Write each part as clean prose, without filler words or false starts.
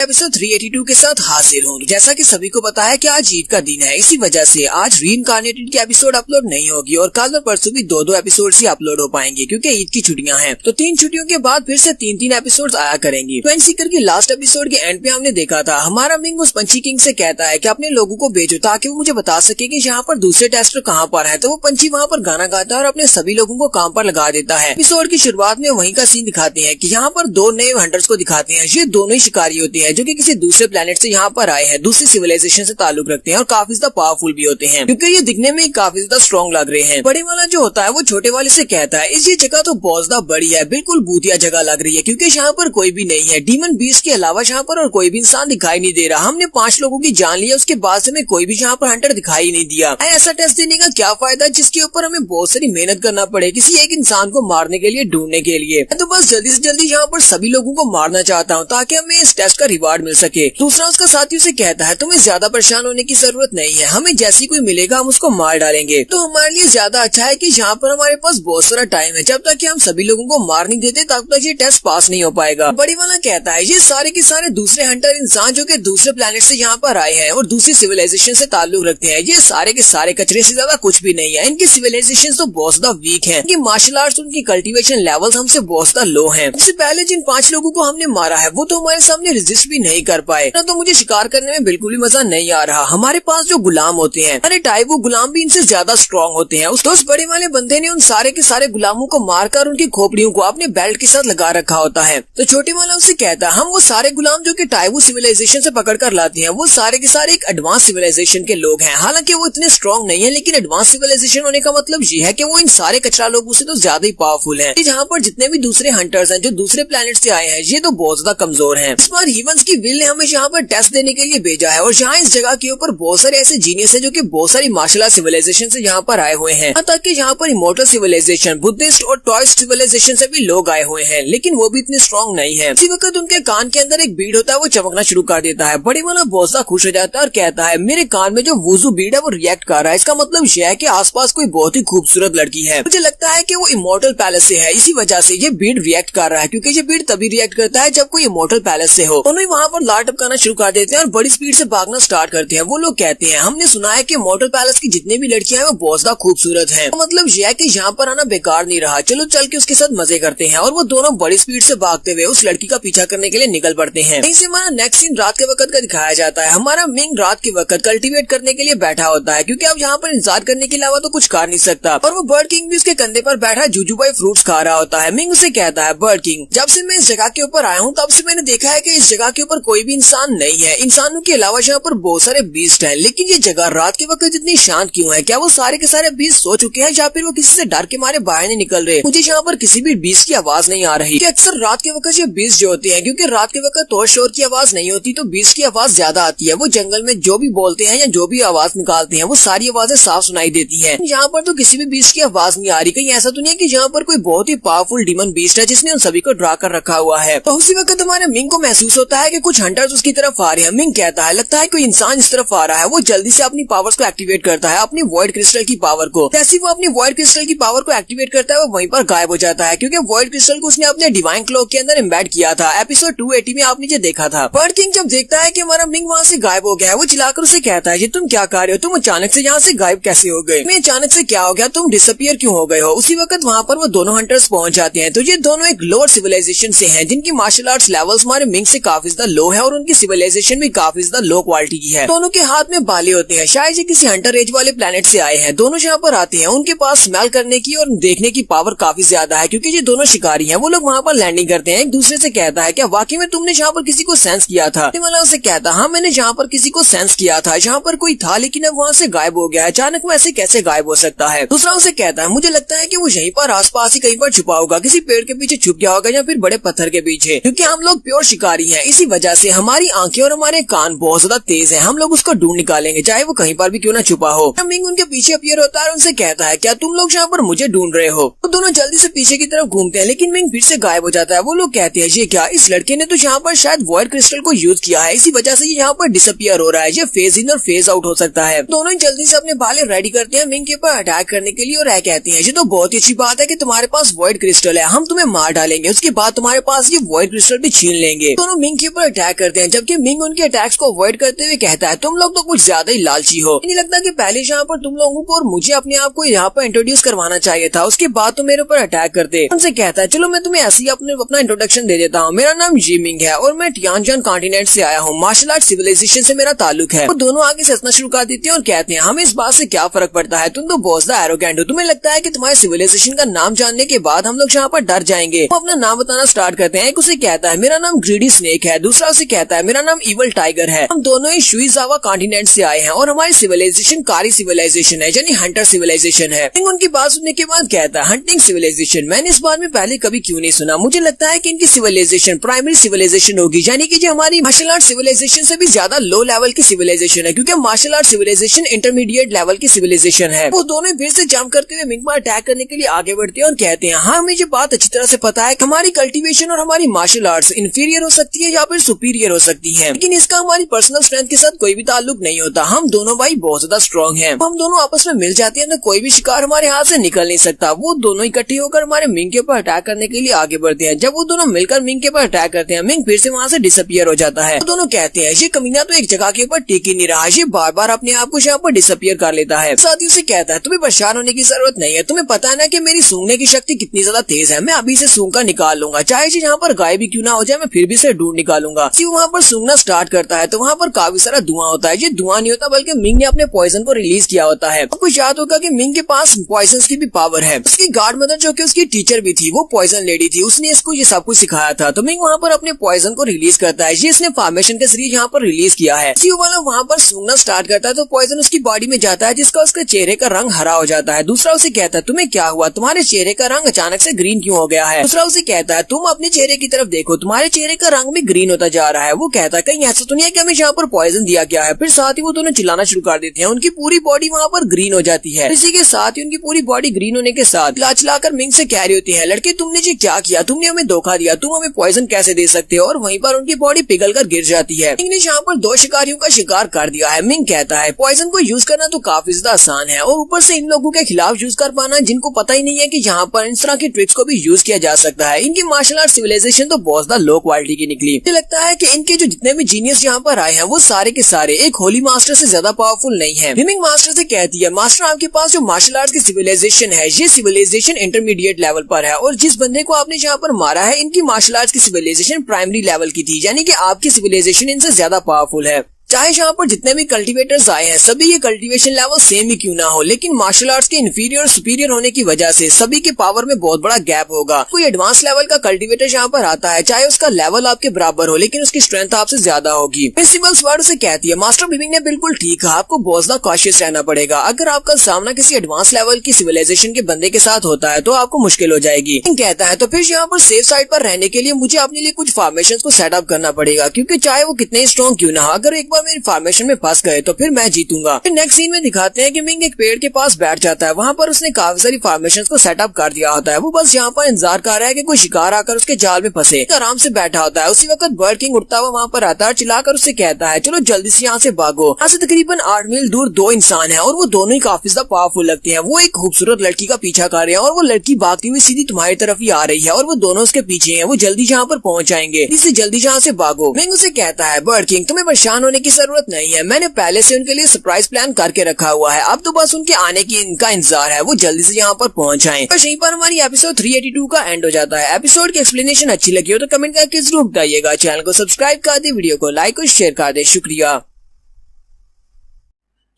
Episode 382 के साथ हाजिर हूँ। जैसा कि सभी को पता है कि आज ईद का दिन है, इसी वजह से आज रीइंकार्नेटेड की एपिसोड अपलोड नहीं होगी और कल और परसों भी दो एपिसोड ही अपलोड हो पाएंगे क्योंकि ईद की छुट्टियां हैं। तो 3 छुट्टियों के बाद फिर से 3 एपिसोड आया करेंगी। ट्वेंट सीकर की लास्ट एपिसोड के एंड पे हमने देखा था हमारा मिंग उस पंछी किंग से कहता है कि अपने लोगों को भेजो ताकि वो मुझे बता सके कि यहाँ पर दूसरे टेस्टर कहाँ पर है। तो वो पंछी वहाँ पर गाना गाता है और अपने सभी लोगों को काम पर लगा देता है। एपिसोड की शुरुआत में वहीं का सीन दिखाते हैं कि यहाँ पर 2 नए हंटर्स को दिखाते हैं। ये दोनों ही शिकारी होते हैं जो कि किसी दूसरे प्लेनेट से यहाँ पर आए हैं, दूसरी सिविलाइजेशन से ताल्लुक रखते हैं और काफी ज्यादा पावरफुल भी होते हैं क्योंकि ये दिखने में काफी ज्यादा स्ट्रॉन्ग लग रहे हैं। बड़े वाला जो होता है वो छोटे वाले से कहता है इस ये जगह तो बहुत ज्यादा बड़ी है, बिल्कुल भूतिया जगह लग रही है क्योंकि यहाँ पर कोई भी नहीं है। डीमन बीस्ट के अलावा यहाँ पर और कोई भी इंसान दिखाई नहीं दे रहा। हमने 5 लोगों की जान लिया, उसके बाद से हमें कोई भी यहाँ पर हंटर दिखाई नहीं दिया। ऐसा टेस्ट देने का क्या फायदा जिसके ऊपर हमें बहुत सारी मेहनत करना पड़े किसी एक इंसान को मारने के लिए, ढूंढने के लिए। तो बस जल्दी से जल्दी यहाँ पर सभी लोगों को मारना चाहता हूँ ताकि हमें इस टेस्ट का रिवार्ड मिल सके। दूसरा उसका साथियों से कहता है तुम्हें ज्यादा परेशान होने की जरूरत नहीं है, हमें जैसी कोई मिलेगा हम उसको मार डालेंगे। तो हमारे लिए ज्यादा अच्छा है कि यहाँ पर हमारे पास बहुत सारा टाइम है, जब तक कि हम सभी लोगों को मार नहीं देते तब तक ये टेस्ट पास नहीं हो पाएगा। बड़ी वाला कहता है ये सारे के सारे दूसरे हंटर इंसान जो कि दूसरे प्लेनेट से यहाँ पर आए हैं और दूसरी सिविलाइजेशन से ताल्लुक रखते हैं, ये सारे के सारे कचरे से ज्यादा कुछ भी नहीं है। इनकी सिविलाइजेशन तो बहुत ज्यादा वीक है, इनकी मार्शल आर्ट्स, उनकी कल्टीवेशन लेवल हमसे बहुत ज्यादा लो है। इससे पहले जिन 5 लोगों को हमने मारा है वो तो हमारे सामने रेजिस्ट भी नहीं कर पाए, तो मुझे शिकार करने में बिल्कुल भी मजा नहीं आ रहा। हमारे पास जो गुलाम होते हैं, अरे टाइप वो गुलाम भी इनसे ज्यादा स्ट्रॉन्ग होते हैं। उस बड़े वाले बंदे ने उन सारे के सारे गुलामों को मारकर उनकी खोपड़ियों को अपने बेल्ट के साथ लगा रखा होता है। तो छोटे वाला उसे कहता है हम वो सारे गुलाम जो कि टाइवू सिविलाइजेशन से पकड़ कर लाते हैं वो सारे के सारे एक एडवांस सिविलाइजेशन के लोग हैं। हालांकि वो इतने स्ट्रॉन्ग नहीं है, लेकिन एडवांस सिविलाइजेशन होने का मतलब ये है कि वो इन सारे कचरा लोगों से तो ज्यादा ही पावरफुल है। जहाँ पर जितने भी दूसरे हंटर्स हैं जो दूसरे प्लेनेट से आए हैं ये तो बहुत ज्यादा कमजोर है। इस बार हीवंस की विल ने हमें यहाँ पर टेस्ट देने के लिए भेजा है और यहाँ इस जगह के ऊपर बहुत सारे ऐसे जीनियस है जो कि बहुत सारी मार्शल आर्ट सिविलाइजेशन से यहाँ पर आए हुए हैं। तक कि यहाँ पर इमोर्टल सिविलाइजेशन, बुद्धिस्ट और टॉयस्ट सिविलाइजेशन से भी लोग आए हुए हैं, लेकिन वो भी इतने स्ट्रॉन्ग नहीं है। इसी वक्त उनके कान के अंदर एक बीड होता है वो चमकना शुरू कर देता है। बड़े वाला बहुत ज्यादा खुश हो जाता है और कहता है मेरे कान में जो वुजू बीड है वो रिएक्ट कर रहा है, इसका मतलब यह है कि आसपास कोई बहुत ही खूबसूरत लड़की है। मुझे लगता है कि वो इमोर्टल पैलेस से है, इसी वजह से ये बीड रिएक्ट कर रहा है क्योंकि ये बीड तभी रिएक्ट करता है जब कोई इमोर्टल पैलेस से हो। दोनों वहाँ पर लाट टपकाना शुरू कर देते हैं और बड़ी स्पीड से भागना स्टार्ट करते हैं। वो लोग कहते हैं हमने सुना है कि इमोर्टल पैलेस की जितने भी लड़कियां हैं वो बहुत ज्यादा खूबसूरत हैं। तो मतलब यह है कि यहाँ पर आना बेकार नहीं रहा, चलो चल के उसके साथ मजे करते हैं। और वो दोनों बड़ी स्पीड से भागते हुए उस लड़की का पीछा करने के लिए निकल पड़ते हैं। यहीं से हमारा नेक्स्ट सीन रात के वक्त का दिखाया जाता है। हमारा मिंग रात के वक्त कल्टीवेट करने के लिए बैठा होता है क्योंकि अब यहाँ पर इंतजार करने के अलावा तो कुछ कर नहीं सकता। और वो बर्ड किंग भी उसके कंधे पर बैठा जुजुबाई फ्रूट्स खा रहा होता है। मिंग उसे कहता है बर्ड किंग जब से मैं इस जगह के ऊपर आया हूँ तब से मैंने देखा है कि इस जगह के ऊपर कोई भी इंसान नहीं है, इंसानों के अलावा यहाँ पर बहुत सारे बीस्ट हैं, लेकिन ये जगह रात के वक्त इतनी शांत क्यों है? क्या वो सारे के सारे बीस्ट सो चुके हैं या फिर वो किसी से डर के मारे बाहर नहीं निकल रहे? मुझे यहाँ पर किसी भी बीस्ट की आवाज नहीं आ रही। अक्सर रात के वक्त ये बीस्ट जो होते हैं, क्योंकि रात के वक्त तो शोर की आवाज नहीं होती तो बीस्ट की आवाज ज्यादा आती है। वो जंगल में जो भी बोलते हैं या जो भी आवाज निकालते हैं वो सारी आवाजें साफ सुनाई देती है। यहाँ पर तो किसी भी बीस्ट की आवाज नहीं आ रही। कहीं ऐसा तो नहीं है कि यहाँ पर कोई बहुत ही पावरफुल डीमन बीस्ट है जिसने उन सभी को ड्रा कर रखा हुआ है। तो उसी वक्त हमारे मिंग को महसूस होता है कि कुछ हंटर्स उसकी तरफ आ रहे हैं। मिंग कहता है लगता है कोई इंसान इस तरफ आ रहा है। वो जल्दी से अपनी पावर्स को एक्टिवेट करता है, अपनी वॉइड क्रिस्टल की पावर को। जैसे वो अपनी वॉइड क्रिस्टल की पावर को एक्टिवेट करता है वो वहीं पर गायब हो जाता है क्योंकि वॉइड क्रिस्टल को उसने अपने डिवाइन क्लॉक के अंदर एम्बेड किया था। एपिसोड 280 में आपने जो देखा था। बर्ड किंग जब देखता है कि हमारा मिंग वहाँ से गायब हो गया है वो चिल्लाकर उसे कहता है ये तुम क्या कर रहे हो? तुम अचानक से यहाँ से गायब कैसे हो गए? तुम्हें अचानक से क्या हो गया? तुम डिसअपियर क्यों हो गए हो? उसी वक्त वहाँ पर वो दोनों हंटर्स पहुंच जाते हैं। तो ये दोनों एक लोअर सिविलाइजेशन से हैं जिनकी मार्शल आर्ट्स लेवल्स हमारे मिंग से काफी ज्यादा लो है और उनकी सिविलाइजेशन भी काफी ज्यादा लो क्वालिटी की है। दोनों के हाथ में बाले होते हैं, शायद ये किसी हंटर एज वाले प्लेनेट से आए हैं। दोनों यहाँ पर आते हैं, उनके पास स्मेल करने की और देखने की पावर काफी ज्यादा है क्योंकि ये दोनों शिकारी हैं। वो लोग वहाँ पर लैंडिंग करते हैं। एक दूसरे से कहता है क्या वाकई में तुमने यहाँ पर किसी को सेंस किया था? वाला उसे कहता हाँ मैंने यहाँ पर किसी को सेंस किया था, यहाँ पर कोई था लेकिन अब वहाँ से गायब हो गया। अचानक वो ऐसे कैसे गायब हो सकता है? दूसरा उसे कहता है मुझे लगता है कि वो यहीं पर आसपास ही कहीं पर छुपा होगा, किसी पेड़ के पीछे छुप गया होगा या फिर बड़े पत्थर के पीछे, क्योंकि हम लोग प्योर शिकारी हैं। इसी वजह से हमारी आंखें और हमारे कान बहुत ज्यादा तेज हैं। हम लोग उसको ढूंढ निकालेंगे चाहे वो कहीं पर भी क्यों ना छुपा हो। मिंग उनके पीछे अपीयर होता है, उनसे कहता है क्या तुम लोग यहाँ पर मुझे ढूंढ रहे हो? तो दोनों जल्दी से पीछे की तरफ घूमते हैं लेकिन मिंग फिर से गायब हो जाता है। वो लोग कहते हैं ये क्या, इस लड़के ने तो यहाँ पर शायद वॉइड क्रिस्टल को यूज किया है, इसी वजह से ये यहाँ पर डिसअपियर हो रहा है। ये फेज इन और फेज आउट हो सकता है। दोनों जल्दी से अपने भाले रेडी करते हैं मिंग के ऊपर अटैक करने के लिए और कहते हैं ये तो बहुत ही अच्छी बात है कि तुम्हारे पास वॉइड क्रिस्टल है, हम तुम्हें मार डालेंगे, उसके बाद तुम्हारे पास ये वॉइड क्रिस्टल भी छीन लेंगे। दोनों मिंग के ऊपर अटैक करते हैं, जबकि मिंग उनके अटैक्स को अवॉइड करते हुए कहता है तुम लोग तो कुछ ज्यादा ही लालची हो। नहीं लगता कि पहले यहाँ पर तुम लोगों को और मुझे अपने आप को यहाँ पर इंट्रोड्यूस करवाना चाहिए था, उसके बाद तो मेरे ऊपर अटैक करते। उनसे कहता है चलो मैं तुम्हें ऐसे ही अपना इंट्रोडक्शन दे देता हूँ, मेरा नाम जिमिंग है और मैं टियानजन कॉन्टिनेंट से आया हूँ, मार्शल आर्ट सिविलाइजेशन से मेरा ताल्लुक है। वो दोनों आगे से हंसना शुरू कर देते हैं और कहते हैं हमें इस बात से क्या फर्क पड़ता है, तुम तो बहुत ज्यादा एरोगेंट हो, तुम्हें लगता है कि तुम्हारे सिविलाइजेशन का नाम जानने के बाद हम लोग यहाँ पर डर जाएंगे। वो अपना नाम बताना स्टार्ट करते हैं। एक उसे कहता है मेरा नाम ग्रीडी स्नेक है, दूसरा उसे कहता है मेरा नाम इवल टाइगर है, हम दोनों ही शुइजावा कॉन्टिनेंट से आए हैं और हमारी सिविलाइजेशन कारी सिविलाइजेशन है, यानी हंटर सिविलाइजेशन है। उनकी बात सुनने के बाद कहता है हंटिंग सिविलाइजेशन, मैंने इस बारे में पहले कभी क्यों नहीं सुना, मुझे लगता है कि इनकी सिविलाइजेशन प्राइमरी सिविलाइजेशन होगी, यानी कि जो हमारी मार्शल आर्ट सिविलाइजेशन से भी ज्यादा लो लेवल की सिविलाइजेशन है, क्योंकि martial art civilisation intermediate level की सिविलाइजेशन है। वो दोनों फिर से जंप करते हुए मिंग पर अटैक करने के लिए आगे बढ़ते हैं और कहते हैं हाँ मुझे बात अच्छी तरह से पता है कि हमारी कल्टीवेशन और हमारी मार्शल आर्ट्स इंफीरियर हो सकती है या फिर सुपीरियर हो सकती है, लेकिन इसका हमारी पर्सनल स्ट्रेंथ के साथ कोई भी ताल्लुक नहीं होता। हम दोनों भाई बहुत ज्यादा स्ट्रॉन्ग हैं, हम दोनों आपस में मिल जाते हैं तो कोई भी शिकार हमारे हाथ से निकल नहीं सकता। वो दोनों इकट्ठे होकर हमारे मिंग के ऊपर अटैक करने के लिए आगे बढ़ते हैं। जब वो दोनों मिलकर मिंग के ऊपर अटैक करते हैं, मिंग फिर से वहाँ से डिसअपियर हो जाता है। वो दोनों कहते हैं ये कमीना तो एक जगह के ऊपर टिक ही नहीं रहा, ये बार बार अपने आप को यहाँ पर डिसअपियर कर लेता है। साथ ही उसे कहता है तुम्हें परेशान होने की जरूरत नहीं है, तुम्हें पता है ना कि मेरी सूंघने की शक्ति कितनी ज्यादा तेज है, मैं अभी से सूंघ कर निकाल लूंगा, चाहे ये यहाँ पर गायब भी क्यों ना हो जाए, मैं फिर भी इसे ढूंढ निकालूंगा। वहाँ पर सूंघना स्टार्ट करता है तो वहाँ पर काफी सारा धुआं होता है। ये धुआं नहीं होता बल्कि मिंग ने अपने पॉइजन को रिलीज किया होता है। आपको याद होगा कि मिंग के पास पॉइजन की भी पावर है। उसकी गार्ड मदर जो कि उसकी टीचर भी थी, वो पॉइजन लेडी थी, उसने इसको ये सब कुछ सिखाया था। तो मिंग वहाँ पर अपने पॉइजन को रिलीज करता है, ये इसने फॉर्मेशन के जरिए यहाँ पर रिलीज किया है। वाला वहाँ पर सूंघना स्टार्ट करता है तो पॉइजन उसकी बॉडी में जाता है, जिसका उसके चेहरे का रंग हरा हो जाता है। दूसरा उसे कहता है तुम्हें क्या हुआ, तुम्हारे चेहरे का रंग अचानक से ग्रीन क्यों हो गया है। दूसरा उसे कहता है तुम अपने चेहरे की तरफ देखो, तुम्हारे चेहरे का रंग भी ग्रीन होता जा रहा है। वो कहता है कहीं ऐसा तो नहीं है कि हमें यहाँ पर पॉइजन दिया गया है। फिर साथ ही वो दोनों चिल्लाना शुरू कर देते हैं, उनकी पूरी बॉडी वहाँ पर ग्रीन हो जाती है। इसी के साथ ही उनकी पूरी बॉडी ग्रीन होने के साथ चिल्लाकर मिंग से कह रही होती है लड़के तुमने जी क्या किया, तुमने हमें धोखा दिया, तुम हमें पॉइजन कैसे दे सकते हो। और वहीं पर उनकी बॉडी पिघल कर गिर जाती है। मिंग ने यहाँ पर दो शिकारियों का शिकार कर दिया है। मिंग कहता है पॉइजन को यूज करना तो काफी ज्यादा आसान है और ऊपर से इन लोगों के खिलाफ यूज कर पाना जिनको पता ही नहीं है कि यहाँ पर इस तरह की ट्रिक्स को भी यूज किया जा सकता है। इनकी मार्शल आर्ट सिविलाइजेशन तो बहुत ज्यादा लो क्वालिटी की निकली। मुझे लगता है कि इनके जो जितने भी जीनियस यहाँ पर आए हैं वो सारे के सारे एक होली मास्टर से ज्यादा पावरफुल नहीं है। मिंग मास्टर से कहती है मास्टर आपके पास जो मार्शल आर्ट की सिविलाइजेशन है ये सिविलाइजेशन इंटरमीडिएट लेवल पर है और जिस बंदे को आपने यहाँ पर मारा है इनकी मार्शल आर्ट की सिविलाइजेशन प्राइमरी लेवल की थी, यानी कि आपकी सिविलाइजेशन इनसे ज्यादा पावरफुल है। चाहे यहाँ पर जितने भी कल्टीवेटर्स आए हैं सभी ये कल्टीवेशन लेवल सेम ही क्यों ना हो, लेकिन मार्शल आर्ट्स के इंफीरियर और सुपीरियर होने की वजह से सभी के पावर में बहुत बड़ा गैप होगा। कोई एडवांस लेवल का कल्टीवेटर यहाँ पर आता है, चाहे उसका लेवल आपके बराबर हो लेकिन उसकी स्ट्रेंथ आपसे ज्यादा होगी। प्रिंसिपल स्वर्ड से कहती है मास्टर बिमिंग ने बिल्कुल ठीक कहा, आपको बहुत ज्यादा कॉशियस रहना पड़ेगा। अगर आपका सामना किसी एडवांस लेवल की सिविलाइजेशन के बंदे के साथ होता है तो आपको मुश्किल हो जाएगी। कहता है तो फिर यहाँ पर सेफ साइड पर रहने के लिए मुझे अपने लिए कुछ फॉर्मेशन को सेटअप करना पड़ेगा, क्योंकि चाहे वो कितने स्ट्रॉन्ग क्यों ना हो, अगर एक बार मेरी फॉर्मेशन में फंस गए तो फिर मैं जीतूंगा। फिर नेक्स्ट सीन में दिखाते हैं कि मिंग एक पेड़ के पास बैठ जाता है, वहाँ पर उसने काफी सारी फॉर्मेशंस को सेटअप कर दिया होता है। वो बस यहाँ पर इंतजार कर रहा है कि कोई शिकार आकर उसके जाल में फंसे। आराम से बैठा होता है। उसी वक्त बर्ड किंग उठता हुआ वहाँ पर आता है, चिल्लाकर उससे कहता है चलो जल्दी से यहाँ से भागो। यहाँ से तकरीबन 8 मील दूर दो इंसान है और वो दोनों ही काफी ज्यादा पावरफुल लगते हैं। वो एक खूबसूरत लड़की का पीछा कर रहे हैं और वो लड़की भागती हुई सीधी तुम्हारी तरफ ही आ रही है और वो दोनों उसके पीछे हैं। वो जल्दी यहाँ पर पहुँच जाएंगे, इससे जल्दी यहाँ से भागो। मिंग उसे कहता है बर्ड किंग तुम्हें परेशान होने की जरूरत नहीं है, मैंने पहले से उनके लिए सरप्राइज प्लान करके रखा हुआ है, अब तो बस उनके आने की इनका इंतजार है, वो जल्दी से यहाँ पर पहुंच जाएं। बस यहीं पर हमारी एपिसोड 382 का एंड हो जाता है। एपिसोड की एक्सप्लेनेशन अच्छी लगी हो तो कमेंट करके जरूर बताइएगा। चैनल को सब्सक्राइब कर दे, वीडियो को लाइक और शेयर कर दे। शुक्रिया।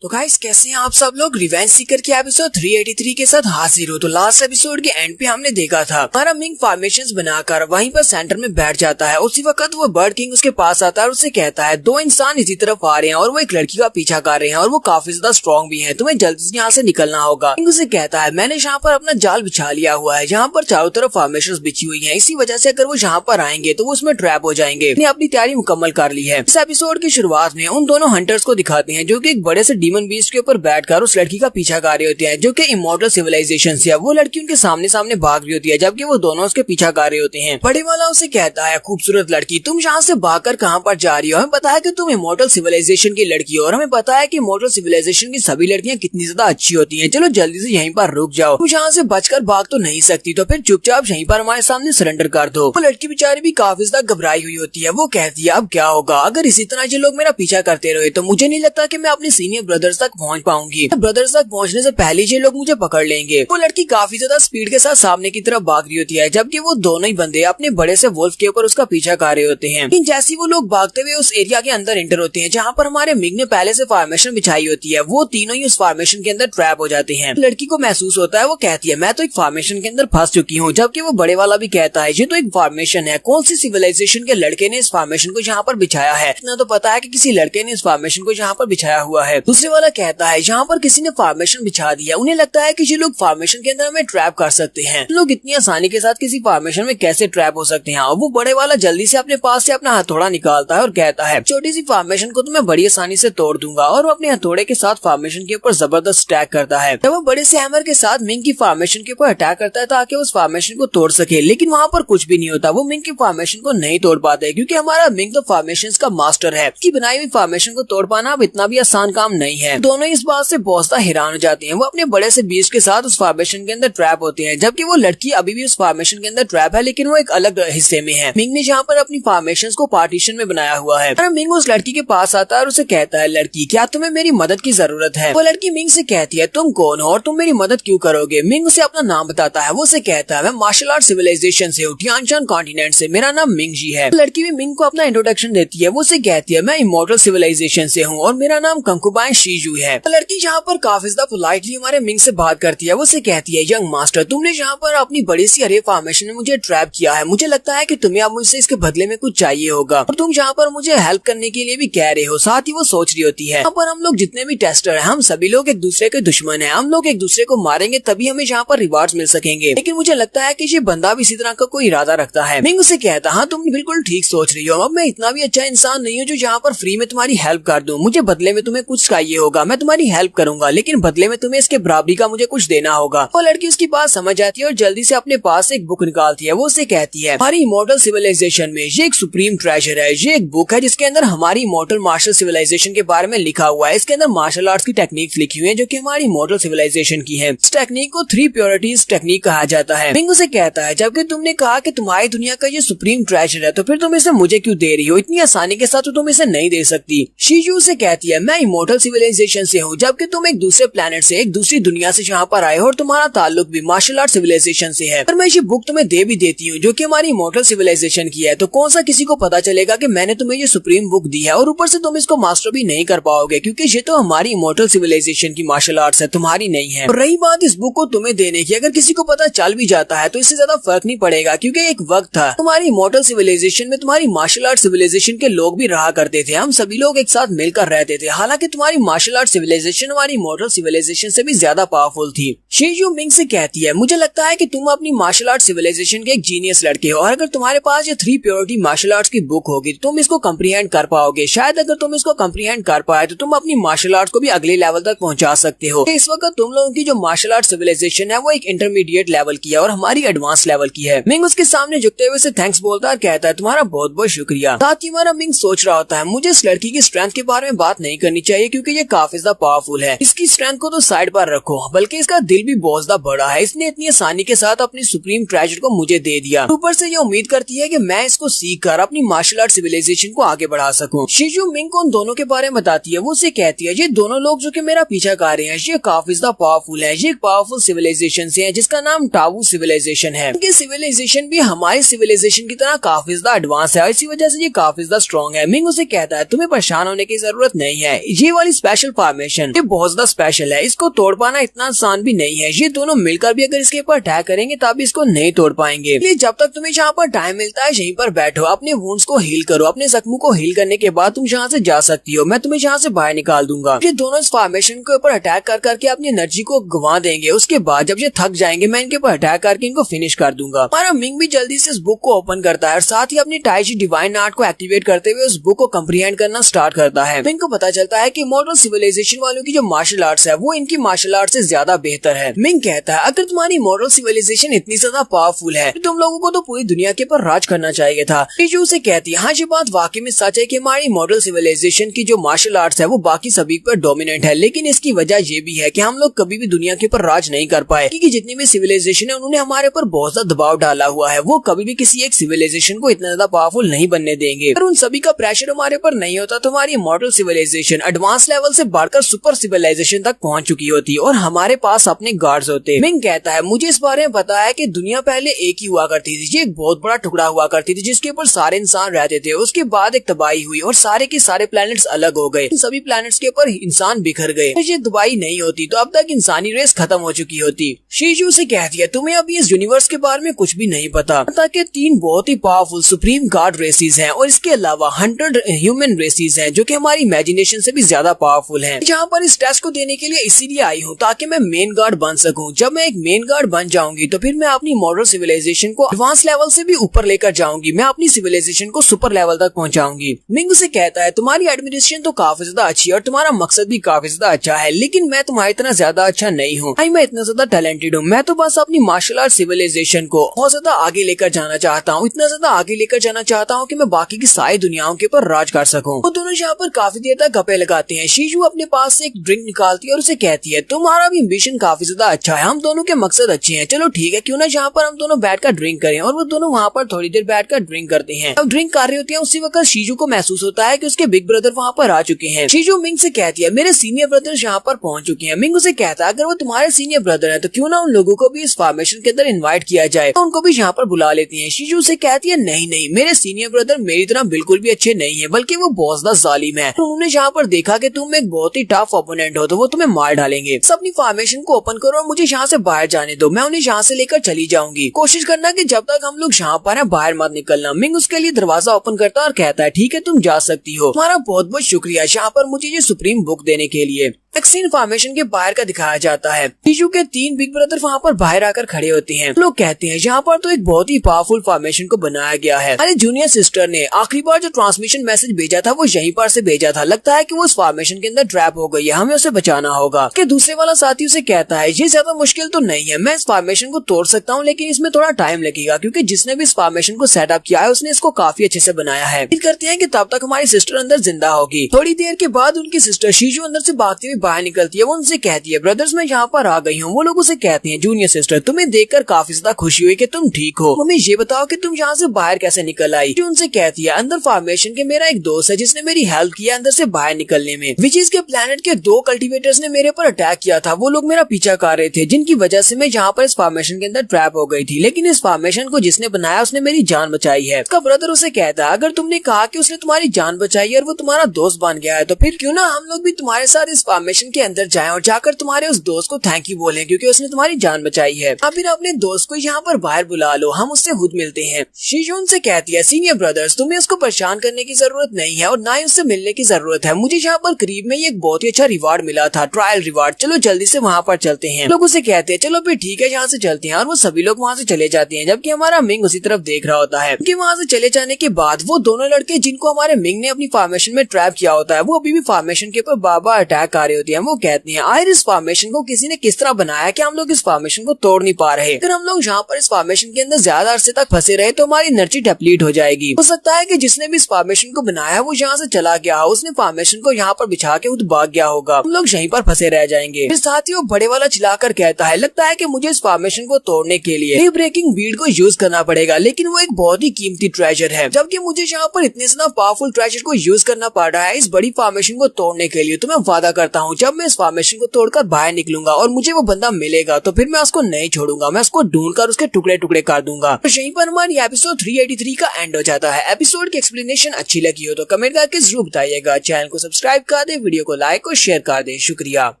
तो गाइस कैसे हैं आप सब लोग। रिवेंज सीकर के एपिसोड 383 के साथ हाजिर हो। तो लास्ट एपिसोड के एंड पे हमने देखा था हमारा मिंग फॉर्मेशंस बनाकर वहीं पर सेंटर में बैठ जाता है। उसी वक्त वो बर्ड किंग उसके पास आता है और उससे कहता है दो इंसान इसी तरफ आ रहे हैं और वो एक लड़की का पीछा कर रहे हैं और वो काफी ज्यादा स्ट्रॉन्ग भी है, तुम्हें जल्दी से यहाँ से निकलना होगा। मिंग उसे कहता है मैंने यहाँ पर अपना जाल बिछा लिया हुआ है, यहाँ पर चारों तरफ फॉर्मेशंस बिछी हुई है, इसी वजह से अगर वो यहाँ पर आएंगे तो वो उसमें ट्रैप हो जाएंगे। अपनी तैयारी मुकम्मल कर ली है। इस एपिसोड की शुरुआत में उन दोनों हंटर्स को दिखाते हैं जो की एक बड़े से डीमन बीस्ट के ऊपर बैठकर उस लड़की का पीछा कर रहे होते हैं जो कि इमॉर्टल सिविलाइजेशन से है। वो लड़की उनके सामने सामने भाग रही होती है जबकि वो दोनों उसके पीछा कर रहे होते हैं। बड़े वाला उसे कहता है, खूबसूरत लड़की तुम यहाँ से भागकर कहाँ पर जा रही हो? हमें पता है कि तुम इमॉर्टल सिविलाइजेशन की लड़की हो और हमें पता है कि इमॉर्टल सिविलाइजेशन की सभी लड़कियां कितनी ज्यादा अच्छी होती हैं। चलो जल्दी से यहीं पर रुक जाओ, तुम यहाँ से बचकर भाग तो नहीं सकती, तो फिर चुपचाप यहीं पर हमारे सामने सरेंडर कर दो। वो लड़की बेचारी भी काफी ज्यादा घबराई हुई होती है। वो कहती है, अब क्या होगा? अगर इसी तरह ये लोग मेरा पीछा करते रहे तो मुझे नहीं लगता कि मैं अपने सीनियर ब्रदर्स तक पहुँच पाऊंगी। ब्रदर्स तक पहुँचने से पहले ये लोग मुझे पकड़ लेंगे। वो लड़की काफी ज्यादा स्पीड के साथ सामने की तरफ भाग रही होती है जबकि वो दोनों ही बंदे अपने बड़े से वुल्फ के ऊपर उसका पीछा कर रहे होते हैं। लेकिन जैसे वो लोग भागते हुए उस एरिया के अंदर एंटर होते हैं जहाँ पर हमारे मिंग ने पहले से फॉर्मेशन बिछाई होती है, वो तीनों ही उस फॉर्मेशन के अंदर ट्रैप हो जाते हैं। लड़की को महसूस होता है, वो कहती है, मैं तो एक फॉर्मेशन के अंदर फंस चुकी हूँ। जबकि वो बड़े वाला भी कहता है, ये तो एक फॉर्मेशन है, कौन सी सिविलाइजेशन के लड़के ने इस फॉर्मेशन को यहाँ पर बिछाया है? इतना तो पता है कि किसी लड़के ने इस फॉर्मेशन को यहाँ पर बिछाया हुआ है। दूसरे वाला कहता है, यहाँ पर किसी ने फॉर्मेशन बिछा दिया, उन्हें लगता है कि ये लोग फॉर्मेशन के अंदर हमें ट्रैप कर सकते हैं। लोग इतनी आसानी के साथ किसी फॉर्मेशन में कैसे ट्रैप हो सकते हैं? वो बड़े वाला जल्दी से अपने पास से अपना हथौड़ा निकालता है और कहता है, छोटी सी फॉर्मेशन को तो मैं बड़ी आसानी से तोड़ दूंगा। और वो अपने हथौड़े के साथ फॉर्मेशन के ऊपर जबरदस्त अटैक करता है। जब वो बड़े से हैमर के साथ मिंग की फॉर्मेशन के ऊपर अटैक करता है ताकि उस फॉर्मेशन को तोड़ सके, लेकिन वहाँ पर कुछ भी नहीं होता। वो मिंग की फॉर्मेशन को नहीं तोड़ पाते क्योंकि हमारा मिंग तो फॉर्मेशन का मास्टर है। उसकी बनाई हुई फॉर्मेशन को तोड़ पाना अब इतना भी आसान काम नहीं है। दोनों इस बात से बहुत सा हैरान हो जाते हैं। वो अपने बड़े से बीस्ट के साथ उस फॉर्मेशन के अंदर ट्रैप होते हैं जबकि वो लड़की अभी भी उस फॉर्मेशन के अंदर ट्रैप है, लेकिन वो एक अलग हिस्से में है। मिंग ने जहाँ पर अपनी फॉर्मेशन को पार्टीशन में बनाया हुआ है। मिंग उस लड़की के पास आता है और उसे कहता है, लड़की क्या तुम्हें मेरी मदद की जरूरत है? वो लड़की मिंग से कहती है, तुम कौन हो और तुम मेरी मदद क्यों करोगे? मिंग उसे अपना नाम बताता है। वो उसे कहता है, मैं मार्शल आर्ट सिविलाइजेशन से हूँ, टियानशान कॉन्टिनेंट से, मेरा नाम मिंग जी है। लड़की भी मिंग को अपना इंट्रोडक्शन देती है। वो उसे कहती है, मैं इमॉर्टल सिविलाइजेशन से हूँ और मेरा नाम कंकुबाइन शीजू है। लड़की यहाँ पर काफी ज्यादा पोलाइटली हमारे मिंग से बात करती है। वो उसे कहती है, यंग मास्टर तुमने यहाँ पर अपनी बड़ी सी हरे फॉर्मेशन में मुझे ट्रैप किया है। मुझे लगता है कि तुम्हें अब मुझसे इसके बदले में कुछ चाहिए होगा और तुम यहाँ पर मुझे हेल्प करने के लिए भी कह रहे हो। साथ ही वो सोच रही होती है, यहाँ पर हम लोग जितने भी टेस्टर हैं, हम सभी लोग एक दूसरे के दुश्मन हैं। हम लोग एक दूसरे को मारेंगे तभी हमें यहाँ पर रिवार्ड्स मिल सकेंगे। लेकिन मुझे लगता है कि ये बंदा भी इसी तरह का कोई इरादा रखता है। मिंग उसे कहता, हाँ तुम बिल्कुल ठीक सोच रही हो। अब मैं इतना भी अच्छा इंसान नहीं हूँ जो यहाँ पर फ्री में तुम्हारी हेल्प कर दूं। मुझे बदले में तुम्हें कुछ चाहिए होगा। मैं तुम्हारी हेल्प करूंगा लेकिन बदले में तुम्हें इसके बराबरी का मुझे कुछ देना होगा। वो लड़की उसकी बात समझ जाती है और जल्दी से अपने पास एक बुक निकालती है। वो उसे कहती है, हमारी इमॉर्टल सिविलाइजेशन में ये एक सुप्रीम ट्रेजर है। ये एक बुक है जिसके अंदर हमारी इमॉर्टल मार्शल सिविलाइजेशन के बारे में लिखा हुआ है। इसके अंदर मार्शल आर्ट्स की टेक्निक्स लिखी हुई है जो कि हमारी इमॉर्टल सिविलाइजेशन की है। इस टेक्निक को 3 प्योरिटीज टेक्निक कहा जाता है। मिंग उसे कहता है, जबकि तुमने कहा कि तुम्हारी दुनिया का ये सुप्रीम ट्रेजर है तो फिर तुम इसे मुझे क्यों दे रही हो? इतनी आसानी के साथ तो तुम इसे नहीं दे सकती। शीजू से कहती है, मैं इमॉर्टल सिविलाइजेशन से हूँ जबकि तुम एक दूसरे प्लेनेट से, एक दूसरी दुनिया से यहाँ पर आए हो और तुम्हारा ताल्लुक भी मार्शल आर्ट सिविलाइजेशन से है। अगर मैं ये बुक तुम्हें दे भी देती हूँ जो कि हमारी इमॉर्टल सिविलाइजेशन की है तो कौन सा किसी को पता चलेगा कि मैंने तुम्हें ये सुप्रीम बुक दी है? और ऊपर से तुम इसको मास्टर भी नहीं कर पाओगे क्योंकि ये तो हमारी इमॉर्टल सिविलाइजेशन की मार्शल आर्ट्स है, तुम्हारी नहीं है। और रही बात इस बुक को तुम्हें देने की, अगर किसी को पता चल भी जाता है तो इससे ज्यादा फर्क नहीं पड़ेगा क्योंकि एक वक्त था तुम्हारी इमॉर्टल सिविलाइजेशन में तुम्हारी मार्शल आर्ट सिविलाइजेशन के लोग भी रहा करते थे। हम सभी लोग एक साथ मिलकर रहते थे। हालांकि तुम्हारी मार्शल आर्ट सिविलाइजेशन हमारी इमॉर्टल सिविलाइजेशन से भी ज्यादा पावरफुल थी। शीजू मिंग से कहती है, मुझे लगता है कि तुम अपनी मार्शल आर्ट सिविलाइजेशन के एक जीनियस लड़के हो और अगर तुम्हारे पास ये 3 प्योरिटी मार्शल आर्ट्स की बुक होगी तो तुम इसको कम्प्रीहेंड कर पाओगे। शायद अगर तुम इसको कम्प्रीहेंड कर पाए तो तुम अपनी मार्शल आर्ट्स को भी अगले लेवल तक पहुंचा सकते हो। इस वक्त तुम लोगों की जो मार्शल आर्ट सिविलाइजेशन है वो एक इंटरमीडिएट लेवल की है और हमारी एडवांस लेवल की है। मिंग उसके सामने झुकते हुए से थैंक्स बोलता है और कहता है, तुम्हारा बहुत बहुत शुक्रिया। साथ ही हमारा मिंग सोच रहा होता है, मुझे इस लड़की की स्ट्रेंथ के बारे में बात नहीं करनी चाहिए क्योंकि ये काफी ज्यादा पावरफुल है। इसकी स्ट्रेंथ को तो साइड पर रखो, बल्कि इसका दिल भी बहुत ज्यादा बड़ा है। इसने इतनी आसानी के साथ अपनी सुप्रीम ट्रेजर को मुझे दे दिया। ऊपर से ये उम्मीद करती है कि मैं इसको सीख कर अपनी मार्शल आर्ट सिविलाइजेशन को आगे बढ़ा सकूं। शीजू मिंग को उन दोनों के बारे में बताती है। वो उसे कहती है, ये दोनों लोग जो कि मेरा पीछा कर रहे हैं ये काफी ज्यादा पावरफुल है। ये एक पावरफुल सिविलाइजेशन से है जिसका नाम टावू सिविलाइजेशन है। इनकी सिविलाइजेशन भी हमारी सिविलाइजेशन की तरह काफी ज्यादा एडवांस है और इसी वजह से ये काफी ज्यादा स्ट्रॉन्ग है। मिंग उसे कहता है, तुम्हें परेशान होने की जरूरत नहीं है। ये वाली स्पेशल फॉर्मेशन ये बहुत ज्यादा स्पेशल है, इसको तोड़ पाना इतना आसान भी नहीं है। ये दोनों मिलकर भी अगर इसके ऊपर अटैक करेंगे तब इसको नहीं तोड़ पाएंगे। इसलिए जब तक तुम्हें यहाँ पर टाइम मिलता है यहीं पर बैठो, अपने वुंड्स को हील करो। अपने जख्मों को हील करने के बाद तुम यहाँ से जा सकती हो। मैं तुम्हें यहाँ से बाहर निकाल दूंगा। ये दोनों इस फॉर्मेशन के ऊपर अटैक कर करके अपनी एनर्जी को गंवा देंगे। उसके बाद जब ये थक जाएंगे मैं इनके ऊपर अटैक करके इनको फिनिश कर दूंगा। हमारा मिंग भी जल्दी से इस बुक को ओपन करता है और साथ ही अपनी टाइची डिवाइन आर्ट को एक्टिवेट करते हुए उस बुक को कम्प्रीहेंड करना स्टार्ट करता है। मिंग को पता चलता है कि इमॉर्टल सिविलाइजेशन वालों की जो मार्शल आर्ट्स है वो इनकी मार्शल आर्ट से ज्यादा बेहतर है। मिंग कहता है अगर तुम्हारी मॉडल सिविलाइजेशन इतनी ज्यादा पावरफुल है तो तुम लोगों को तो पूरी दुनिया के ऊपर राज करना चाहिए था। शीजू उसे कहती है हाँ ये बात वाकई में सच है कि हमारी मॉडल सिविलाइजेशन की जो मार्शल आर्ट्स है वो बाकी सभी पर डोमिनेंट है, लेकिन इसकी वजह ये भी है कि हम लोग कभी भी दुनिया के ऊपर राज नहीं कर पाए क्योंकि जितनी भी सिविलाइजेशन है उन्होंने हमारे ऊपर बहुत ज्यादा दबाव डाला हुआ है। वो कभी भी किसी एक सिविलाइजेशन को इतना ज्यादा पावरफुल नहीं बनने देंगे। अगर उन सभी का प्रेशर हमारे ऊपर नहीं होता तो हमारी मॉडल सिविलाइजेशन एडवांस लेवल से बढ़कर सुपर सिविलाइजेशन तक पहुंच चुकी होती और हमारे पास अपने गार्ड्स होते। मिंग कहता है मुझे इस बारे में पता है कि दुनिया पहले एक ही हुआ करती थी, ये एक बहुत बड़ा टुकड़ा हुआ करती थी जिसके ऊपर सारे इंसान रहते थे। उसके बाद एक तबाही हुई और सारे के सारे प्लैनेट्स अलग हो गए। सभी प्लैनेट्स के ऊपर इंसान बिखर गए। तो ये तबाही नहीं होती तो अब तक इंसानी रेस खत्म हो चुकी होती। शीजू से कहती है तुम्हें अभी इस यूनिवर्स के बारे में कुछ भी नहीं पता। ताकि 3 बहुत ही पावरफुल सुप्रीम गार्ड रेसेस हैं और इसके अलावा 100 ह्यूमन रेसेस हैं जो कि हमारी इमेजिनेशन से भी ज्यादा पावरफुल हैं। जहाँ पर इस टेस्ट को देने के लिए इसीलिए आई हूँ ताकि मैं मेन गार्ड बन सकूँ। जब मैं एक मेन गार्ड बन जाऊंगी तो फिर मैं अपनी मॉडल सिविलाइजेशन को एडवांस लेवल से भी ऊपर लेकर जाऊंगी। मैं अपनी सिविलाइजेशन को सुपर लेवल तक पहुंचाऊंगी। मिंग उसे कहता है तुम्हारी एडमिनिस्ट्रेशन तो काफी ज्यादा अच्छी है और तुम्हारा मकसद भी काफी ज्यादा अच्छा है, लेकिन मैं तुम्हारी इतना ज्यादा अच्छा नहीं हूँ। मैं इतना ज्यादा टैलेंटेड हूँ। मैं तो बस अपनी मार्शल आर्ट सिविलाइजेशन को बहुत ज्यादा आगे लेकर जाना चाहता हूँ, इतना ज्यादा आगे लेकर जाना चाहता हूँ कि मैं बाकी की सारी दुनियाओं के ऊपर राज कर सकूँ। वो दोनों यहाँ पर काफी देर तक गप्पे लगाते हैं। शीजू अपने पास से एक ड्रिंक निकालती है और उसे कहती है तुम्हारा भी एम्बिशन काफी ज्यादा अच्छा है, हम दोनों के मकसद अच्छे हैं, चलो ठीक है क्यों ना यहाँ पर हम दोनों बैठकर ड्रिंक करें। और वो दोनों वहाँ पर थोड़ी देर बैठकर ड्रिंक करते हैं। अब ड्रिंक कर रहे होते हैं उसी वक्त शीजू को महसूस होता है कि उसके बिग ब्रदर वहाँ पर आ चुके हैं। शीजू मिंग से कहती है मेरे सीनियर ब्रदर्स यहाँ पर पहुंच चुके हैं। मिंग उसे कहता है अगर वो तुम्हारे सीनियर ब्रदर है तो क्यों ना उन लोगों को भी इस फॉर्मेशन के अंदर इन्वाइट किया जाए, तो उनको भी यहाँ पर बुला लेती है। शीजू से कहती है नहीं नहीं, मेरे सीनियर ब्रदर मेरी तरह बिल्कुल भी अच्छे नहीं है, बल्कि वो बहुत ज्यादा जालिम है। तो उन्होंने यहाँ पर देखा कि तुम एक बहुत ही टफ ओपोनेंट हो तो वो तुम्हें मार डालेंगे। अपनी फॉर्मेशन को ओपन करो और मुझे यहाँ से बाहर जाने दो, मैं उन्हें यहाँ से लेकर चली जाऊंगी। कोशिश करना कि जब तक हम लोग यहाँ पर है बाहर मत निकलना। मिंग उसके लिए दरवाजा ओपन करता है और कहता है ठीक है तुम जा सकती हो, तुम्हारा बहुत बहुत शुक्रिया यहाँ पर मुझे ये सुप्रीम बुक देने के लिए। एक सीन फॉर्मेशन के बाहर का दिखाया जाता है। शीजू के 3 बिग ब्रदर वहाँ पर बाहर आकर खड़े होते हैं। लोग कहते हैं यहाँ पर तो एक बहुत ही पावरफुल फॉर्मेशन को बनाया गया है। अरे जूनियर सिस्टर ने आखिरी बार जो ट्रांसमिशन मैसेज भेजा था वो यहीं पर से भेजा था, लगता है कि वो उस फॉर्मेशन के अंदर ट्रैप हो गई है, हमें उसे बचाना होगा। कि दूसरे वाला साथी उसे कहता है ये ज्यादा मुश्किल तो नहीं है, मैं इस फॉर्मेशन को तोड़ सकता हूँ लेकिन इसमें थोड़ा टाइम लगेगा क्योंकि जिसने भी इस फॉर्मेशन को सेटअप किया है उसने इसको काफी अच्छे से बनाया है। उम्मीद करते हैं कि तब तक हमारी सिस्टर अंदर जिंदा होगी। थोड़ी देर के बाद उनकी सिस्टर शीजू अंदर से भागती हुई बाहर निकलती है। उनसे कहती है ब्रदर्स मैं यहाँ पर आ गई हूँ। वो लोग उसे कहते हैं जूनियर सिस्टर तुम्हें देखकर काफी ज्यादा खुशी हुई कि तुम ठीक हो, हमें ये बताओ कि तुम यहाँ से बाहर कैसे निकल आई। जो उनसे कहती है अंदर फॉर्मेशन के मेरा एक दोस्त है जिसने मेरी हेल्प किया अंदर से बाहर निकलने में। विचेस के प्लेनेट के 2 कल्टिवेटर्स ने मेरे पर अटैक किया था, वो लोग मेरा पीछा कर रहे थे जिनकी वजह से मैं यहाँ पर इस फॉर्मेशन के अंदर ट्रैप हो गई थी, लेकिन इस फॉर्मेशन को जिसने बनाया उसने मेरी जान बचाई है। उसका ब्रदर उसे कहता है अगर तुमने कहा कि उसने तुम्हारी जान बचाई है और वो तुम्हारा दोस्त बन गया है तो फिर क्यों ना हम लोग भी तुम्हारे साथ इस फॉर्मेशन के अंदर जाएं और जाकर तुम्हारे उस दोस्त को थैंक यू बोलें क्योंकि उसने तुम्हारी जान बचाई है। आप फिर अपने दोस्त को यहाँ पर बाहर बुला लो, हम उससे खुद मिलते हैं। शीजून से कहती है सीनियर ब्रदर्स तुम्हें उसको परेशान करने की जरूरत नहीं है और ना ही उससे मिलने की जरूरत है, मुझे यहाँ पर करीब में एक बहुत ही अच्छा रिवार्ड मिला था, ट्रायल रिवार्ड, चलो जल्दी से वहाँ पर चलते हैं। लोग उसे कहते हैं चलो फिर ठीक है यहाँ से चलते हैं और वो सभी लोग वहाँ से चले जाते हैं जबकि हमारा मिंग उसी तरफ देख रहा होता है। क्योंकि वहाँ से चले जाने के बाद वो दोनों लड़के जिनको हमारे मिंग ने अपनी फॉर्मेशन में ट्रैप किया होता है वो अभी भी फॉर्मेशन के ऊपर बार-बार अटैक कर रहे होते हैं। वो कहते हैं आखिर इस फॉर्मेशन को किसी ने किस तरह बनाया कि हम लोग इस फॉर्मेशन को तोड़ नहीं पा रहे। अगर हम लोग यहाँ पर इस फॉर्मेशन के अंदर ज्यादा अरसे तक फंसे रहे तो हमारी एनर्जी डिप्लीट हो जाएगी। हो सकता है कि जिसने भी इस फॉर्मेशन को बनाया वो यहाँ से चला गया हो, उसने फॉर्मेशन को यहाँ पर बिछा के खुद भाग गया होगा, हम लोग यहीं पर फंसे रह जाएंगे। फिर साथ ही वो बड़े वाला चिल्लाकर कहता है लगता है कि मुझे इस फॉर्मेशन को तोड़ने के लिए ब्रेकिंग बीड को यूज करना पड़ेगा, लेकिन वो एक बहुत ही कीमती ट्रेजर है, जबकि मुझे यहाँ पर इतने ज्यादा पावरफुल ट्रेजर को यूज करना पड़ रहा है इस बड़ी फॉर्मेशन को तोड़ने के लिए। तो मैं वादा करता हूँ जब मैं इस फॉर्मेशन को तोड़कर बाहर निकलूंगा और मुझे वो बंदा मिलेगा तो फिर मैं उसको नहीं छोड़ूंगा, मैं उसको ढूंढकर उसके टुकड़े टुकड़े कर दूंगा। तो यहीं पर हमारी एपिसोड 383 का एंड हो जाता है। एपिसोड की एक्सप्लेनेशन अच्छी लगी हो तो कमेंट करके जरूर बताइएगा। चैनल को सब्सक्राइब कर दे, वीडियो को लाइक और शेयर कर दे। शुक्रिया।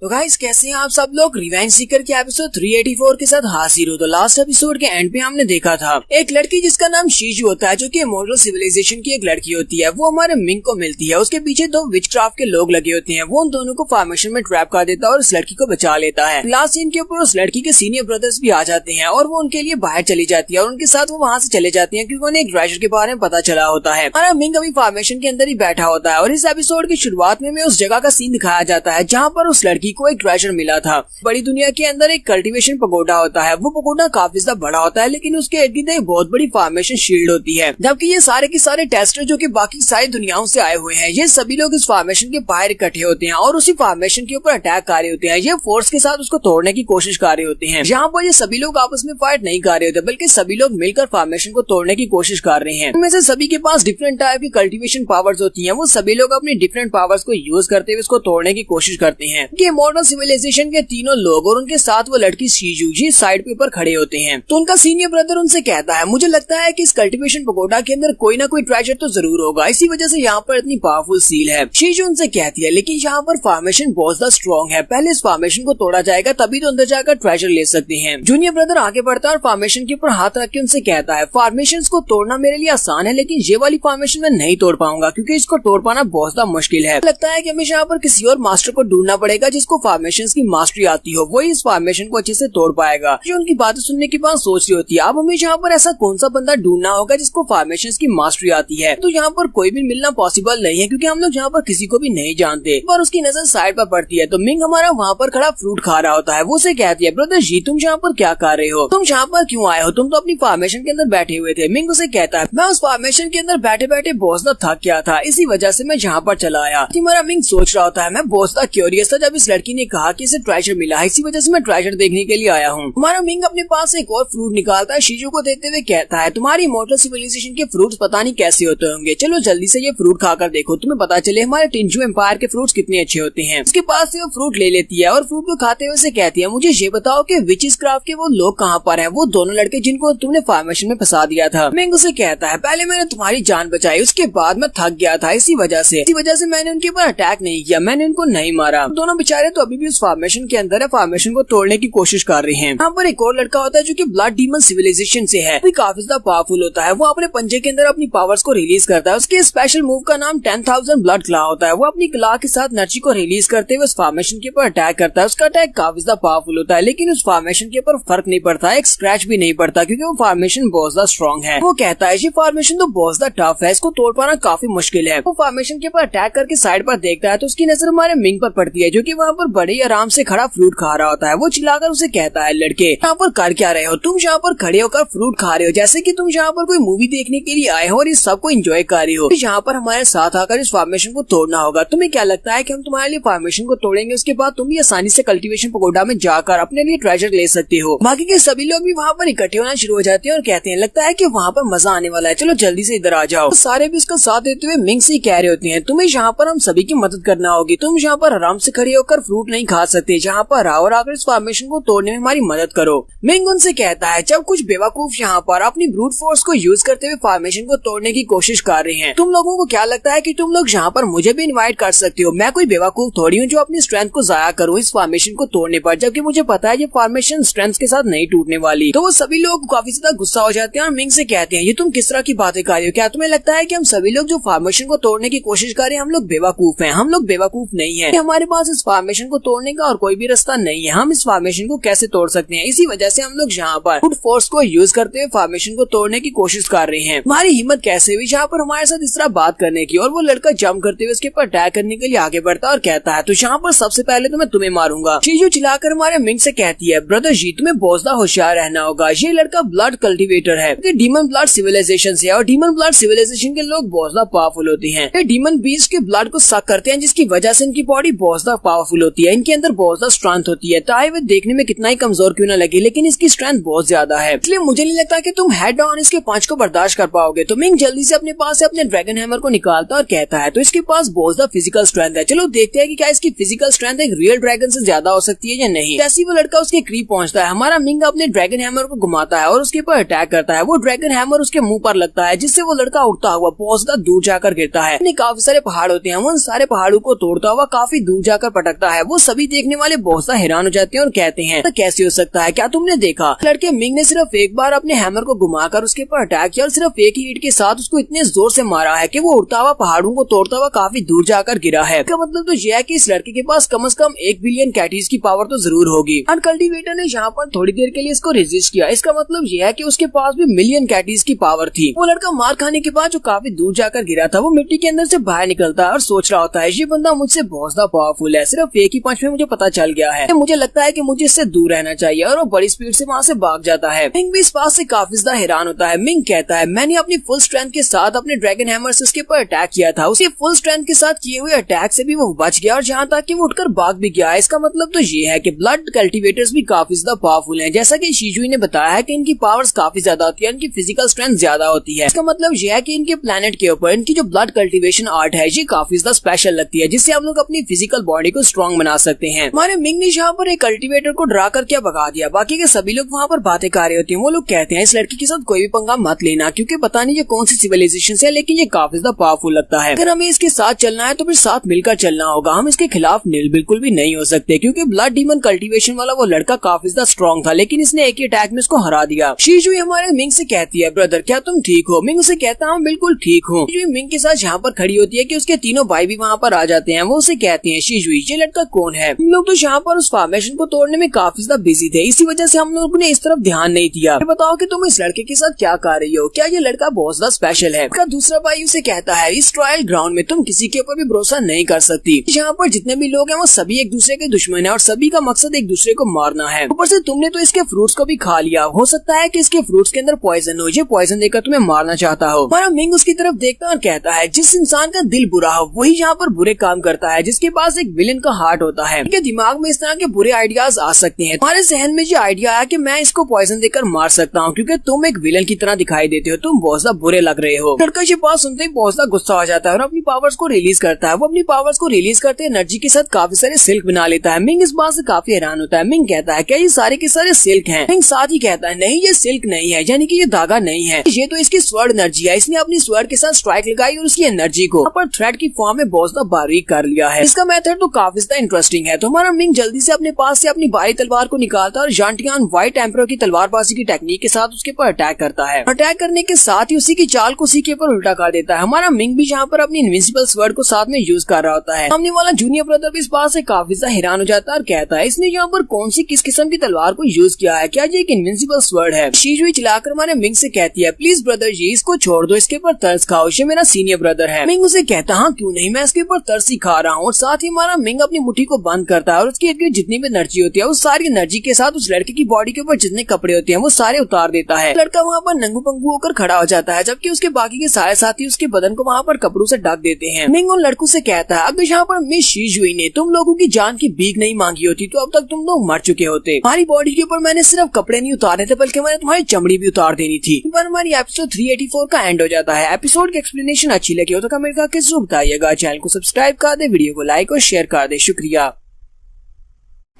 तो गाइस कैसे हैं आप सब लोग। रिवेंज सीकर के एपिसोड 384 के साथ हाजिर हो। तो लास्ट एपिसोड के एंड पे हमने देखा था एक लड़की जिसका नाम शीजू होता है, जो कि इमोर्टल सिविलाइजेशन की एक लड़की होती है। वो हमारे मिंग को मिलती है। उसके पीछे दो विचक्राफ्ट के लोग लगे होते हैं। वो उन दोनों को फॉर्मेशन में ट्रैप कर देता है और उस लड़की को बचा लेता है। लास्ट सीन के ऊपर उस लड़की के सीनियर ब्रदर्स भी आ जाते हैं और वो उनके लिए बाहर चली जाती है और उनके साथ वो वहाँ से चले जाती है क्योंकि उन्हें एक ट्रेजर के बारे में पता चला होता है। हमारा मिंग अभी फॉर्मेशन के अंदर ही बैठा होता है और इस एपिसोड की शुरुआत में उस जगह का सीन दिखाया जाता है जहाँ पर उस लड़की को एक ट्रेजर मिला था। बड़ी दुनिया के अंदर एक कल्टीवेशन पगोडा होता है। वो पगोडा काफी ज्यादा बड़ा होता है, लेकिन उसके इर्द गिर्द एक बहुत बड़ी फॉर्मेशन शील्ड होती है। जबकि ये सारे के सारे टेस्टर जो कि बाकी सारी दुनियाओं से आए हुए हैं, ये सभी लोग इस फॉर्मेशन के बाहर इकट्ठे होते हैं और उसी फॉर्मेशन के ऊपर अटैक कर रहे होते हैं। ये फोर्स के साथ उसको तोड़ने की कोशिश कर रहे होते हैं। यहाँ पर ये सभी लोग आपस में फाइट नहीं कर रहे होते, बल्कि सभी लोग मिलकर फॉर्मेशन को तोड़ने की कोशिश कर रहे हैं। इनमें से सभी के पास डिफरेंट टाइप की कल्टीवेशन पावर्स होती है। वो सभी लोग अपनी डिफरेंट पावर्स को यूज करते हुए इसको तोड़ने की कोशिश करते हैं। इमोर्टल सिविलाइजेशन के तीनों लोग और उनके साथ वो लड़की शीजू जी साइड पे ऊपर खड़े होते हैं। तो उनका सीनियर ब्रदर उनसे कहता है, मुझे लगता है कि इस कल्टीवेशन पगोडा के अंदर कोई ना कोई ट्रेजर तो जरूर होगा, इसी वजह से यहाँ पर इतनी पावरफुल सील है। शीजू उनसे कहती है, लेकिन यहाँ पर फॉर्मेशन बहुत ज्यादा स्ट्रॉन्ग है, पहले इस फॉर्मेशन को तोड़ा जाएगा तभी तो अंदर जाकर ट्रेजर ले सकते हैं। जूनियर ब्रदर आगे बढ़ता है और फॉर्मेशन के ऊपर हाथ रख के उनसे कहता है, फॉर्मेशन को तोड़ना मेरे लिए आसान है, लेकिन ये वाली फॉर्मेशन मैं नहीं तोड़ पाऊंगा क्योंकि इसको तोड़ पाना बहुत ज्यादा मुश्किल है। लगता है कि हमें यहाँ पर किसी और मास्टर को ढूंढना पड़ेगा जिसको फॉर्मेशन की मास्टरी आती हो, वही इस फॉर्मेशन को अच्छे से तोड़ पाएगा। जो उनकी बातें सुनने के बाद सोच रही होती है, अब हमें यहाँ पर ऐसा कौन सा बंदा ढूंढना होगा जिसको फॉर्मेशन की मास्टरी आती है। तो यहाँ पर कोई भी मिलना पॉसिबल नहीं है क्योंकि हम लोग यहाँ पर किसी को भी नहीं जानते। पर उसकी नजर साइड पर पड़ती है तो मिंग हमारा वहाँ पर खड़ा फ्रूट खा रहा होता है। वो उसे कहती है, ब्रदर जी तुम यहाँ पर क्या कर रहे हो, तुम यहाँ पर क्यों आए हो, तुम तो अपनी फॉर्मेशन के अंदर बैठे हुए थे। मिंग उसे कहता है, मैं उस फॉर्मेशन के अंदर बैठे बैठे बहुत ज्यादा थक गया था, इसी वजह से मैं यहाँ पर चला आया। हमारा मिंग सोच रहा होता है, मैं बहुत ज्यादा क्यूरियस था जब इस लड़की ने कहा कि इसे ट्रेजर मिला है, इसी वजह से मैं ट्रेजर देखने के लिए आया हूँ। हमारा मिंग अपने पास एक और फ्रूट निकालता है, शीजू को देते हुए कहता है, तुम्हारी इमोर्टल सिविलाइजेशन के फ्रूट्स पता नहीं कैसे होते होंगे, चलो जल्दी से ये फ्रूट खाकर देखो, तुम्हें पता चले हमारे टिंजू एम्पायर के फ्रूट्स कितने अच्छे होते हैं। उसके पास से वो फ्रूट ले लेती है और फ्रूट को खाते हुए से कहती है, मुझे ये बताओ कि विचेस क्राफ्ट के वो लोग कहाँ पर हैं, वो दोनों लड़के जिनको तुमने फॉर्मेशन में फंसा दिया था। मिंग उसे कहता है, पहले मैंने तुम्हारी जान बचाई, उसके बाद मैं थक गया था, इसी वजह से मैंने उनके ऊपर अटैक नहीं किया, मैंने उनको नहीं मारा। दोनों बेचारे तो अभी भी उस फॉर्मेशन के अंदर है, फॉर्मेशन को तोड़ने की कोशिश कर रहे हैं। यहाँ पर एक और लड़का होता है जो कि ब्लड डीमन सिविलाइजेशन से है, वो काफी ज्यादा पावरफुल होता है। वो अपने पंजे के अंदर अपनी पावर्स को रिलीज करता है। उसके स्पेशल मूव का नाम 10,000 ब्लड क्ला होता है। वो अपनी क्ला के साथ एनर्जी को रिलीज करते हुए उस फॉर्मेशन के ऊपर अटैक करता है। उसका अटैक काफी ज्यादा पावरफुल होता है, लेकिन उस फॉर्मेशन के ऊपर फर्क नहीं पड़ता, एक स्क्रैच भी नहीं पड़ता क्योंकि वो फॉर्मेशन बहुत ज्यादा स्ट्रॉन्ग है। वो कहता है, ये फॉर्मेशन तो बहुत ज्यादा टफ है, इसको तोड़ पाना काफी मुश्किल है। वो फॉर्मेशन के ऊपर अटैक करके साइड पर देखता है तो उसकी नजर हमारे मिंग पर पड़ती है, जो कि वहाँ पर बड़े ही आराम से खड़ा फ्रूट खा रहा होता है। वो चिल्लाकर उसे कहता है, लड़के यहाँ पर कर क्या रहे हो, तुम यहाँ पर खड़े होकर फ्रूट खा रहे हो जैसे कि तुम यहाँ पर कोई मूवी देखने के लिए आए हो और इस सबको एंजॉय कर रहे हो। यहाँ पर हमारे साथ आकर इस फॉर्मेशन को तोड़ना होगा। तुम्हें क्या लगता है कि हम तुम्हारे लिए फॉर्मेशन को तोड़ेंगे, उसके बाद तुम भी आसानी से कल्टीवेशन पगोडा में जाकर अपने लिए ट्रेजर ले सकते हो। बाकी के सभी लोग भी वहाँ पर इकट्ठे होना शुरू हो जाते हैं और कहते हैं, लगता है कि वहाँ पर मजा आने वाला है, चलो जल्दी से इधर आ जाओ। तो सारे भी इसका साथ देते हुए मिंग से कह रहे होते हैं, तुम्हें यहाँ पर हम सभी की मदद करना होगी, तुम यहाँ पर आराम से खड़े होकर फ्रूट नहीं खा सकते, यहाँ पर आओ और आकर इस फॉर्मेशन को तोड़ने में हमारी मदद करो। मिंग उनसे कहता है, जब कुछ बेवकूफ यहाँ पर अपनी ब्रूट फोर्स को यूज करते हुए फॉर्मेशन को तोड़ने की कोशिश कर रहे हैं, तुम लोगों को क्या लगता है कि तुम लोग यहाँ पर मुझे भी इनवाइट कर सकते हो, मैं कोई बेवकूफ थोड़ी हूँ जो अपनी स्ट्रेंथ को जाया करूँ इस फॉर्मेशन को तोड़ने पर, जबकि मुझे पता है ये फॉर्मेशन स्ट्रेंथ के साथ नहीं टूटने वाली। तो वो सभी लोग काफी ज्यादा गुस्सा हो जाते हैं और मिंग से कहते हैं, ये तुम किस तरह की बातें कर रहे हो, क्या तुम्हें लगता है कि हम सभी लोग जो फॉर्मेशन को तोड़ने की कोशिश कर रहे हैं हम लोग बेवकूफ हैं? हम लोग बेवकूफ नहीं है, हमारे पास इस फॉर्मेशन को तोड़ने का और कोई भी रास्ता नहीं है, हम इस फॉर्मेशन को कैसे तोड़ सकते हैं, इसी वजह से हम लोग यहाँ पर ब्रूट फोर्स को यूज करते हुए फॉर्मेशन को तोड़ने की कोशिश कर रहे हैं। हमारी हिम्मत कैसे हुई यहाँ पर हमारे साथ इस तरह बात करने की? और वो लड़का जंप करते हुए उसके ऊपर अटैक करने के लिए आगे बढ़ता और कहता है, तो यहाँ पर सबसे पहले तो मैं तुम्हें मारूंगा। शीजू चिल्लाकर हमारे मिंग से कहती है, ब्रदर जी तुम्हें बहुत ज्यादा होशियार रहना होगा, ये लड़का ब्लड कल्टीवेटर है, डीमन ब्लड सिविलाइजेशन से, और डीमन ब्लड सिविलाइजेशन के लोग बहुत ज्यादा पावरफुल होते हैं। ये डीमन बीस्ट के ब्लड को सक करते हैं, जिसकी वजह से इनकी बॉडी बहुत ज्यादा पावरफुल होती है, इनके अंदर बहुत ज्यादा स्ट्रेंथ होती है, चाहे वे देखने में कितना ही कमजोर क्यों न लगे, लेकिन इसकी स्ट्रेंथ बहुत ज्यादा है। इसलिए मुझे नहीं लगता कि तुम हेड ऑन इसके पंच को बर्दाश्त कर पाओगे। तो मिंग जल्दी से अपने पास से अपने ड्रैगन हैमर को निकालता और कहता है, तो इसके पास बहुत ज्यादा फिजिकल स्ट्रेंथ है, चलो देखते हैं कि क्या इसकी फिजिकल स्ट्रेंथ एक रियल ड्रैगन से ज्यादा हो सकती है या नहीं। जैसे वो लड़का उसके करीब पहुंचता है, हमारा मिंग अपने ड्रैगन हैमर को घुमाता है और उसके ऊपर अटैक करता है। वो ड्रैगन हैमर उसके मुंह पर लगता है, जिससे वो लड़का उड़ता हुआ बहुत ज्यादा दूर जाकर गिरता है। काफी सारे पहाड़ होते हैं, वो उन सारे पहाड़ों को तोड़ता हुआ काफी दूर जाकर पटकता होता है वो सभी देखने वाले बहुत सा हैरान हो जाते हैं और कहते हैं तो कैसे हो सकता है, क्या तुमने देखा? लड़के मिंग ने सिर्फ एक बार अपने हैमर को घुमाकर उसके ऊपर अटैक किया और सिर्फ एक ही हिट के साथ उसको इतने जोर से मारा है कि वो उड़ता हुआ पहाड़ों को तोड़ता हुआ काफी दूर जाकर गिरा है। इसका मतलब तो यह है कि इस लड़के के पास कम से कम 1 बिलियन कैटीज की पावर तो जरूर होगी। और कल्टीवेटर ने यहाँ पर थोड़ी देर के लिए इसको रेजिस्ट किया। इसका मतलब यह है कि उसके पास भी मिलियन कैटीज की पावर थी। वो लड़का मार खाने के बाद जो काफी दूर जाकर गिरा था वो मिट्टी के अंदर से बाहर निकलता है और सोच रहा होता है ये बंदा मुझसे बहुत ज्यादा पावरफुल है, सिर्फ एक ही पंच में मुझे पता चल गया है। मुझे लगता है कि मुझे इससे दूर रहना चाहिए और वो बड़ी स्पीड से वहाँ से भाग जाता है। मिंग भी इस बात से काफी ज्यादा हैरान होता है। मिंग कहता है मैंने अपनी फुल स्ट्रेंथ के साथ अपने ड्रैगन हैमर से उसके ऊपर अटैक किया था। उसके फुल स्ट्रेंथ के साथ किए हुए अटैक से भी वो बच गया और जहाँ तक कि वो उठकर भाग भी गया। इसका मतलब तो ये है कि ब्लड कल्टीवेटर्स भी काफी ज्यादा पावरफुल हैं। जैसा कि शीजुई ने बताया है कि इनकी पावर्स काफी ज्यादा होती है, इनकी फिजिकल स्ट्रेंथ ज्यादा होती है। इसका मतलब यह है कि इनके प्लेनेट के ऊपर इनकी जो ब्लड कल्टीवेशन आर्ट है ये काफी ज्यादा स्पेशल लगती है, जिससे हम लोग अपनी फिजिकल बॉडी को स्ट्रॉन्ग बना सकते हैं। हमारे मिंग ने यहाँ पर एक कल्टीवेटर को डरा कर क्या भगा दिया। बाकी के सभी लोग वहाँ पर बातें कर रहे होते हैं। वो लोग कहते हैं इस लड़की के साथ कोई भी पंगा मत लेना, क्योंकि पता नहीं ये कौन सी सिविलाइजेशन है, लेकिन ये काफी ज्यादा पावरफुल लगता है। अगर हमें इसके साथ चलना है तो फिर साथ मिलकर चलना होगा। हम इसके खिलाफ बिल्कुल भी नहीं हो सकते, क्योंकि ब्लड डीमन कल्टीवेशन वाला वो लड़का काफी ज्यादा स्ट्रॉन्ग था, लेकिन इसने एक ही अटैक में इसको हरा दिया। शीजुई हमारे मिंग से कहती है ब्रदर क्या तुम ठीक हो? मिंग उसे कहता है बिल्कुल ठीक हूँ। शीजुई मिंग के साथ यहाँ पर खड़ी होती है कि उसके तीनों भाई भी वहाँ पर आ जाते हैं। वो उसे कहते हैं शीजुई ये लड़का कौन है? हम लोग तो यहाँ पर उस फॉर्मेशन को तोड़ने में काफी ज्यादा बिजी थे, इसी वजह से हम लोगों ने इस तरफ ध्यान नहीं दिया। बताओ कि तुम इस लड़के के साथ क्या कर रही हो? क्या ये लड़का बहुत ज्यादा स्पेशल है? उसका दूसरा भाई उसे कहता है इस ट्रायल ग्राउंड में तुम किसी के ऊपर भी भरोसा नहीं कर सकती। यहाँ पर जितने भी लोग हैं वो सभी एक दूसरे के दुश्मन है और सभी का मकसद एक दूसरे को मारना है। ऊपर से तुमने तो इसके फ्रूट्स को भी खा लिया, हो सकता है कि इसके फ्रूट्स के अंदर पॉइजन हो, ये पॉइजन देकर तुम्हें मारना चाहता हो। हमारा मिंग उसकी तरफ देखता है और कहता है जिस इंसान का दिल बुरा हो वही यहाँ पर बुरे काम करता है, जिसके पास एक विलेन का हार्ट होता है। इनके दिमाग में इस तरह के बुरे आइडियाज आ सकते हैं। हमारे जहन में ये आइडिया आया कि मैं इसको पॉइजन देकर मार सकता हूँ, क्योंकि तुम एक विलेन की तरह दिखाई देते हो, तुम बहुत ज्यादा बुरे लग रहे हो। लड़का ये बात सुनते ही बहुत ज्यादा गुस्सा हो जाता है और अपनी पावर्स को रिलीज करता है। वो अपनी पावर्स को रिलीज करते एनर्जी के साथ काफी सारे सिल्क बना लेता है। मिंग इस बात से काफी हैरान होता है। मिंग कहता है क्या ये सारे के सारे सिल्क हैं? मिंग साथ ही कहता है नहीं ये सिल्क नहीं है, यानी कि ये धागा नहीं है, ये तो इसकी स्वर्ड एनर्जी है। इसने अपनी स्वर्ड के साथ स्ट्राइक लगाई और उसकी एनर्जी को पर थ्रेड की फॉर्म में बहुत ज्यादा बारीक कर लिया है। इसका मेथड तो काफी ज्यादा इंटरेस्टिंग है। तो हमारा मिंग जल्दी से अपने पास से अपनी भारी तलवार को निकालता है और जांटियान व्हाइट एम्परर की तलवारबाजी की टेक्निक के साथ उसके ऊपर अटैक करता है। अटैक करने के साथ ही उसी की चाल को उसी के ऊपर उल्टा कर देता है। हमारा मिंग भी यहाँ पर अपनी इनविंसिबल स्वर्ड को साथ में यूज कर रहा होता है। सामने वाला जूनियर ब्रदर भी इस बात से काफी ज्यादा हैरान हो जाता है और कहता है इसने यहाँ पर कौन सी किस किस्म की तलवार को यूज किया है, क्या ये एक इनविंसिबल स्वर्ड है? शीजुई चिल्लाकर हमारे मिंग से कहती है प्लीज ब्रदर ये इसको छोड़ दो, इसके ऊपर तरस खाओ, ये मेरा सीनियर ब्रदर है। मिंग उसे कहता हाँ क्यों नहीं, मैं इसके ऊपर तरस ही खा रहा हूँ। और साथ ही हमारा मिंग अपनी मुट्ठी को बंद करता है और उसकी जितनी भी एनर्जी होती है उस सारी एनर्जी के साथ उस लड़के की बॉडी के ऊपर जितने कपड़े होते हैं वो सारे उतार देता है। लड़का वहाँ पर नंगू पंगू होकर खड़ा हो जाता है, जबकि उसके बाकी के सारे साथी उसके बदन को वहाँ पर कपड़ों से ढक देते हैं। मिंग उन लड़कों से कहता है अगर यहाँ पर मिस शीजुई ने तुम लोगों की जान की भीख नहीं मांगी होती तो अब तक तुम लोग मर चुके होते। हमारी बॉडी के ऊपर मैंने सिर्फ कपड़े नहीं उतारे थे बल्कि मैंने तुम्हारी चमड़ी भी उतार देनी थी। पर हमारी एपिसोड 384 का एंड हो जाता है। एपिसोड की एक्सप्लेनेशन अच्छी लगी हो तो कमेंट करके जरूर बताइएगा। चैनल को सब्सक्राइब कर दे, वीडियो को लाइक और शेयर कर दे। शुक्रिया।